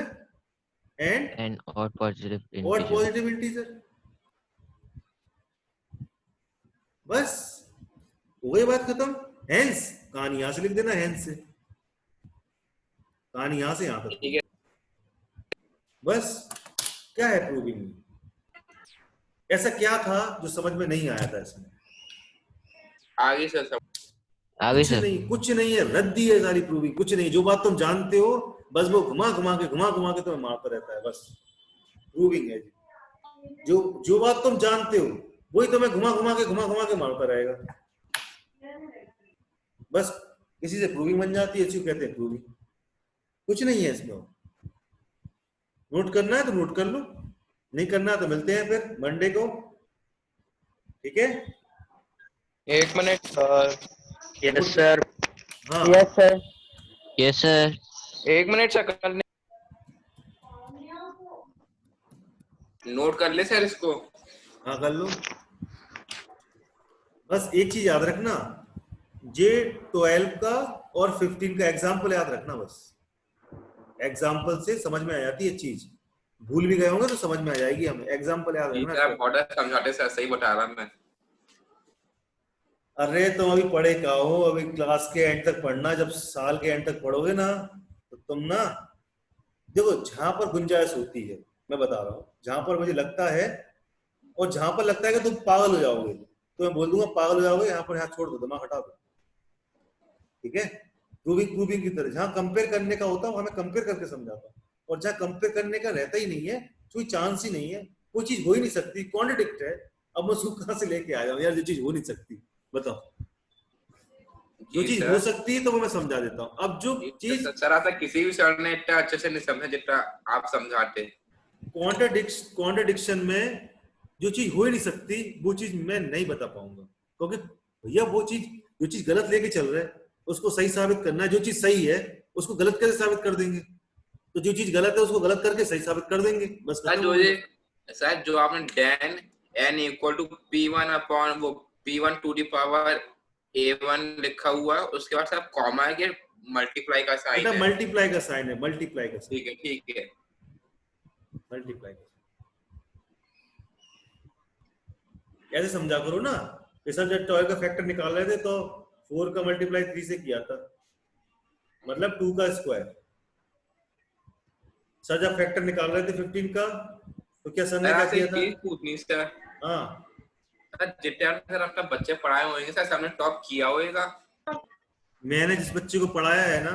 एंड और पॉजिटिव इंटीजर। बस हो गई बात खत्म। हेंस कहानी यहां से लिख देना, हेंस से कहानी यहां से यहां तक, ठीक है। बस क्या है प्रूविंग में? ऐसा क्या था जो समझ में नहीं आया था इसमें? आगे सर कुछ नहीं है, रद्दी है सारी प्रूविंग। कुछ नहीं, जो बात तुम जानते हो बस वो घुमा घुमा के तुम्हें मारता रहता है, बस प्रूविंग है। जो बात तुम जानते हो वही तुम्हें घुमा घुमा के मारता रहेगा। बस किसी से प्रूविंग बन जाती है, इसको कहते हैं प्रूविंग। कुछ नहीं है इसमें। नोट करना है तो नोट कर लो, नहीं करना है तो मिलते हैं फिर मंडे को, ठीक है? 1 मिनट सर। Yes sir. हाँ yes sir. Yes sir. 1 minute sir, करने नोट कर ले सर इसको। हाँ कर लो। बस एक चीज याद रखना, J12 का और 15 का एग्जाम्पल याद रखना। बस एग्जाम्पल से समझ में आ जाती है चीज। भूल भी गए होंगे तो समझ में आ जाएगी हमें। एग्जाम्पल याद रखना। समझाते सर, सही बता रहा मैं। अरे तुम अभी पढ़े क्या हो? अभी क्लास के एंड तक पढ़ना। जब साल के एंड तक पढ़ोगे ना तो तुम ना देखो, जहां पर गुंजाइश होती है, मैं बता रहा हूँ, जहां पर मुझे लगता है और जहां पर लगता है कि तुम पागल हो जाओगे तो मैं बोल दूंगा पागल हो जाओगे, यहाँ पर हाथ छोड़ दो, दिमाग हटा दो, ठीक है? प्रूविंग की तरह जहां कंपेयर करने का होता है वहां मैं कंपेयर करके समझाता हूँ, और जहां कंपेयर करने का रहता ही नहीं है, कोई चांस ही नहीं है, कोई चीज हो ही नहीं सकती, कॉन्ट्रडिक्ट है। अब मैं उसको कहां से लेके आ जाऊं यार? जो चीज हो नहीं सकती बताओ। जो चीज हो सकती है तो वो मैं समझा देता हूँ। अब जो चीज सर आता किसी भी सर ने इतना अच्छे से नहीं समझा जितना आप समझाते। कॉन्ट्रडिक्शन में जो चीज हो ही नहीं सकती वो चीज मैं नहीं बता पाऊंगा, क्योंकि भैया वो चीज जो चीज गलत लेके चल रहा है उसको सही साबित करना है। जो चीज सही है उसको गलत कैसे साबित कर देंगे? तो जो चीज गलत है उसको गलत करके सही साबित कर देंगे, बस। सर जो आपने tan n equal to p1 upon वो p1 to the power a1 लिखा हुआ है, उसके बाद सब कॉमा है कि मल्टीप्लाई का साइन है। मल्टीप्लाई का साइन है, मल्टीप्लाई का। ठीक है मल्टीप्लाई ऐसे समझा करो ना। सर जब 12 का फैक्टर निकाल रहे थे तो 4 का मल्टीप्लाई 3 से किया था, मतलब 2 का स्क्वायर। सर जब फैक्टर निकाल रहे थे 15 का तो क्या सर ने क्या किया था? पूछनी सर। हाँ जितना सर अपना बच्चे पढ़ाए होंगे सर, सबने टॉप किया होगा। मैंने जिस बच्चे को पढ़ाया है ना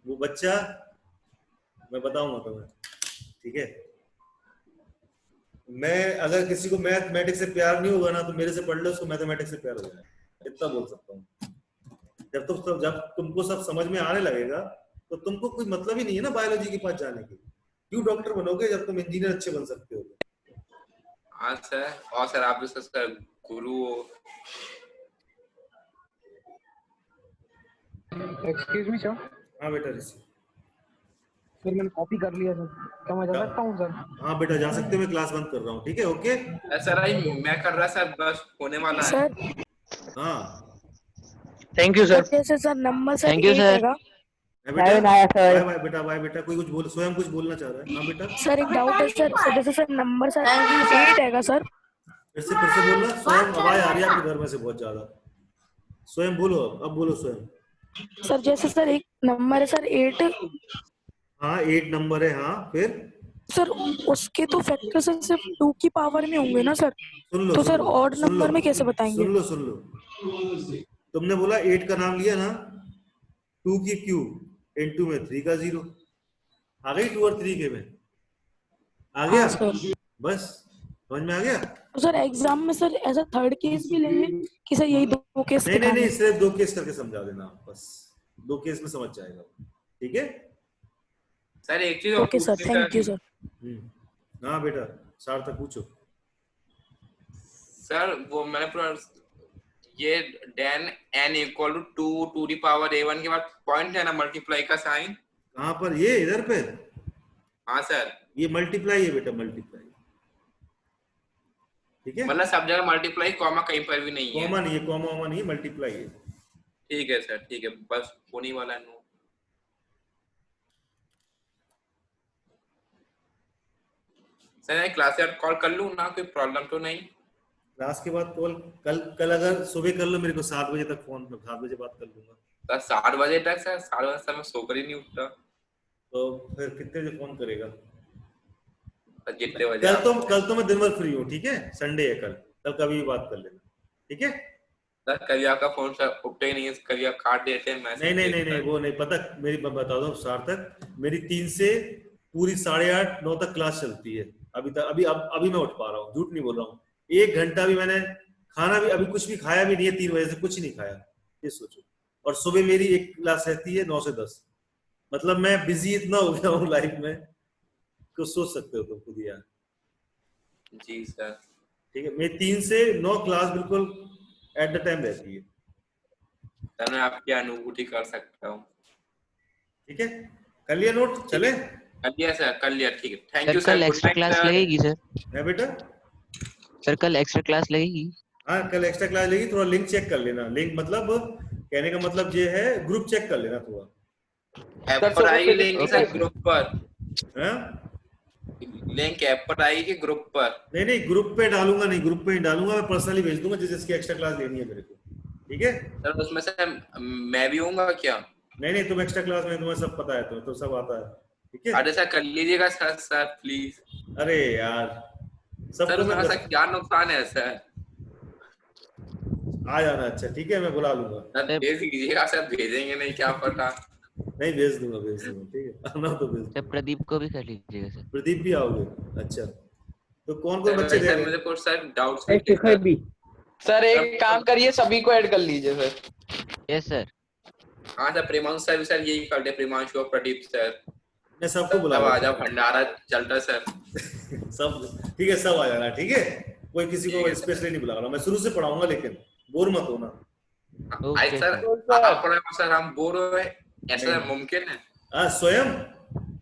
वो बच्चा, मैं बताऊंगा तुम्हें, ठीक है? मैं अगर किसी को मैथमेटिक्स से प्यार नहीं होगा ना तो मेरे से पढ़ लो, उसको मैथमेटिक्स से प्यार हो जाएगा, इतना बोल सकता हूँ। जब तुमको सब समझ में आने लगेगा तो तुमको कोई मतलब ही नहीं है ना बायोलॉजी के पास जाने की। क्यों डॉक्टर बनोगे जब तुम इंजीनियर अच्छे बन सकते हो? हाँ सर, और सर आप सर गुरु हो। Excuse me sir. हाँ बेटा ऋषि। सर मैंने कॉपी कर लिया सर, क्या मैं जा सकता हूँ सर? हाँ बेटा जा सकते हो, मैं क्लास बंद कर रहा हूँ, ठीक है? ओके सर मैं कर रहा सर, बस होने वाला है सर। हाँ थैंक यू सर। जैसे sir number sir thank you sir. Bye बेटा कोई कुछ बोल, स्वयं कुछ बोलना चाह रहा है? हाँ बेटा सर एक डाउट है सर, जैसे सर नंबर सर 8 है सर। फिर से बोलना। स्वयं आवाज आ रही है आपके घर में से बहुत ज्यादा, स्वयं बोलो, अब बोलो स्वयं। सर जैसे सर एक नंबर है सर 8। हाँ 8 नंबर है, हाँ फिर सर उसके तो फैक्टर्स सिर्फ 2 की पावर में होंगे ना सर, सुन लो, तो सुन सर लो, ऑड सुन नंबर लो, में कैसे बताएंगे? सुन लो तुमने बोला 8 का नाम लिया ना, 2 की क्यूब इनटू में 3 का 0 आ गई, 2 और 3 के में आ गया। हाँ सर। बस समझ में आ गया। तो सर एग्जाम में सर ऐसा थर्ड केस भी लेंगे कि सर यही 2 केस नहीं दिखाने? सिर्फ 2 केस करके समझा देना, बस 2 केस में समझ जाएगा, ठीक है सर। एक चीज okay sir, thank you sir. हाँ बेटा सार्थक पूछो। सर वो मैंने पूरा ये डेन n इक्वल टू 2 की पावर a1 के बाद पॉइंट है ना मल्टीप्लाई का साइन, कहाँ पर? ये इधर पे? हाँ सर। ये मल्टीप्लाई है बेटा, मल्टीप्लाई, ठीक है। मतलब सब जगह मल्टीप्लाई, कॉमा कहीं पर भी नहीं है। कॉमा नहीं है, कॉमा वॉमा नहीं है, मल्टीप्लाई है। ठीक है सर, ठीक है, बस होने वाला है। नो सर मैं क्लास यार कॉल कर लूँ ना, कोई प्रॉब्लम तो नहीं? क्लास के बाद कॉल कल अगर सुबह कर लो मेरे को, 7 बजे तक फोन, 7 बजे बात कर लूंगा। सर 7 बजे तक? सर 7 बजे तक मैं सोकर ही नहीं उठता। तो फिर कितने बजे फोन करेगा? जितने बजे। कल तो मैं दिन भर फ्री हूँ, ठीक है, संडे है कल कभी भी बात कर लेना, ठीक है। सर कभी आपका फोन सर उठते ही नहीं है, कभी आप काट देते हैं मैसेज। नहीं वो नहीं पता, मेरी बता दो सार्थक, मेरी 3 से पूरी 8:30 9 तक क्लास चलती है अभी तक। अभी मैं उठ पा रहा हूँ, झूठ नहीं बोल रहा हूँ। 1 घंटा भी मैंने खाना भी, अभी कुछ भी खाया भी नहीं है, 3 बजे से कुछ नहीं खाया, ये सोचो। और सुबह मेरी एक क्लास रहती है 9 से 10। मतलब मैं बिजी इतना हो गया हूँ लाइफ में, कुछ सोच सकते हो तुम खुद यार। जी सर, ठीक है, मेरी 3 से 9 क्लास बिल्कुल एट द टाइम रहती है। सर मैं आपकी अनुभूति कर सकता हूँ। ठीक है, कर लिया नोट? चले? कर लिया सर, कर लिया, ठीक है, थैंक यू सर। कल एक्स्ट्रा क्लास लगेगी सर? है बेटा? सर कल एक्स्ट्रा क्लास लगेगी? हाँ कल एक्स्ट्रा क्लास लगेगी, थोड़ा लिंक चेक कर लेना। लिंक मतलब कहने का मतलब ये है, ग्रुप चेक कर लेना थोड़ा। ऐप पर आएगी लिंक सर ग्रुप पर? हाँ लिंक ऐप पर आएगी कि ग्रुप पर? नहीं ग्रुप पे डालूंगा, नहीं ग्रुप पे ही डालूंगा, मैं पर्सनली भेज दूंगा जिसकी एक्स्ट्रा क्लास लेनी है मेरे को, ठीक है सर। उसमें से मैं भी हूँगा क्या? नहीं तुम एक्स्ट्रा क्लास में, तुम्हें सब पता है, तो सब आता है, ठीक है। अरे सर कर लीजिएगा सर प्लीज। अरे यार सर उसमें ऐसा क्या नुकसान है सर? आ जाना, अच्छा ठीक है, मैं बुला लूंगा। सर भेज दीजिएगा सर, भेजेंगे नहीं क्या पता। नहीं भेज दूंगा, ठीक है, आना तो भेज दूंगा। प्रदीप को भी कर लीजिएगा सर। प्रदीप भी आओगे? अच्छा तो कौन बच्चे सर मुझे कुछ सर डाउट्स सर एक काम करिए, सभी को ऐड कर लीजिए सर। Yes sir. हाँ सर, प्रेमांशु सर भी सर यही कर दे, प्रेमांशु और प्रदीप सर। मैं सबको बुला सब आ जाओ, भंडारा चलता सर। सब ठीक है, सब आ जाना, ठीक है, कोई किसी को स्पेशली नहीं बुला रहा, मैं शुरू से पढ़ाऊंगा, लेकिन बोर मत होना। आई सर आप पढ़ा सर, हम बोर हो रहे, ऐसा मुमकिन है? हाँ स्वयं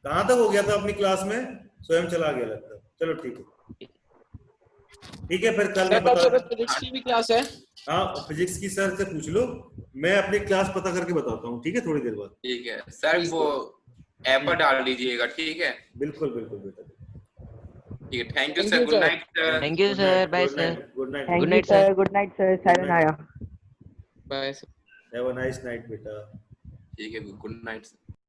कहाँ तक हो गया था अपनी क्लास में, स्वयं चला गया लगता है। चलो ठीक है, ठीक है, फिर कल मैं बता। फिजिक्स की भी क्लास है? हाँ फिजिक्स की सर से पूछ लो, मैं अपनी क्लास पता करके बताता हूँ, ठीक है, थोड़ी देर बाद। ठीक है सर, वो ऐप पर डाल दीजिएगा, ठीक है? बिल्कुल बेटा, ठीक है, thank you sir, good night sir. Thank you sir, bye sir. Good night. Thank you sir, good night sir, सायरनारा। Bye sir, have a nice night बेटा। ठीक है, गुड नाइट सर।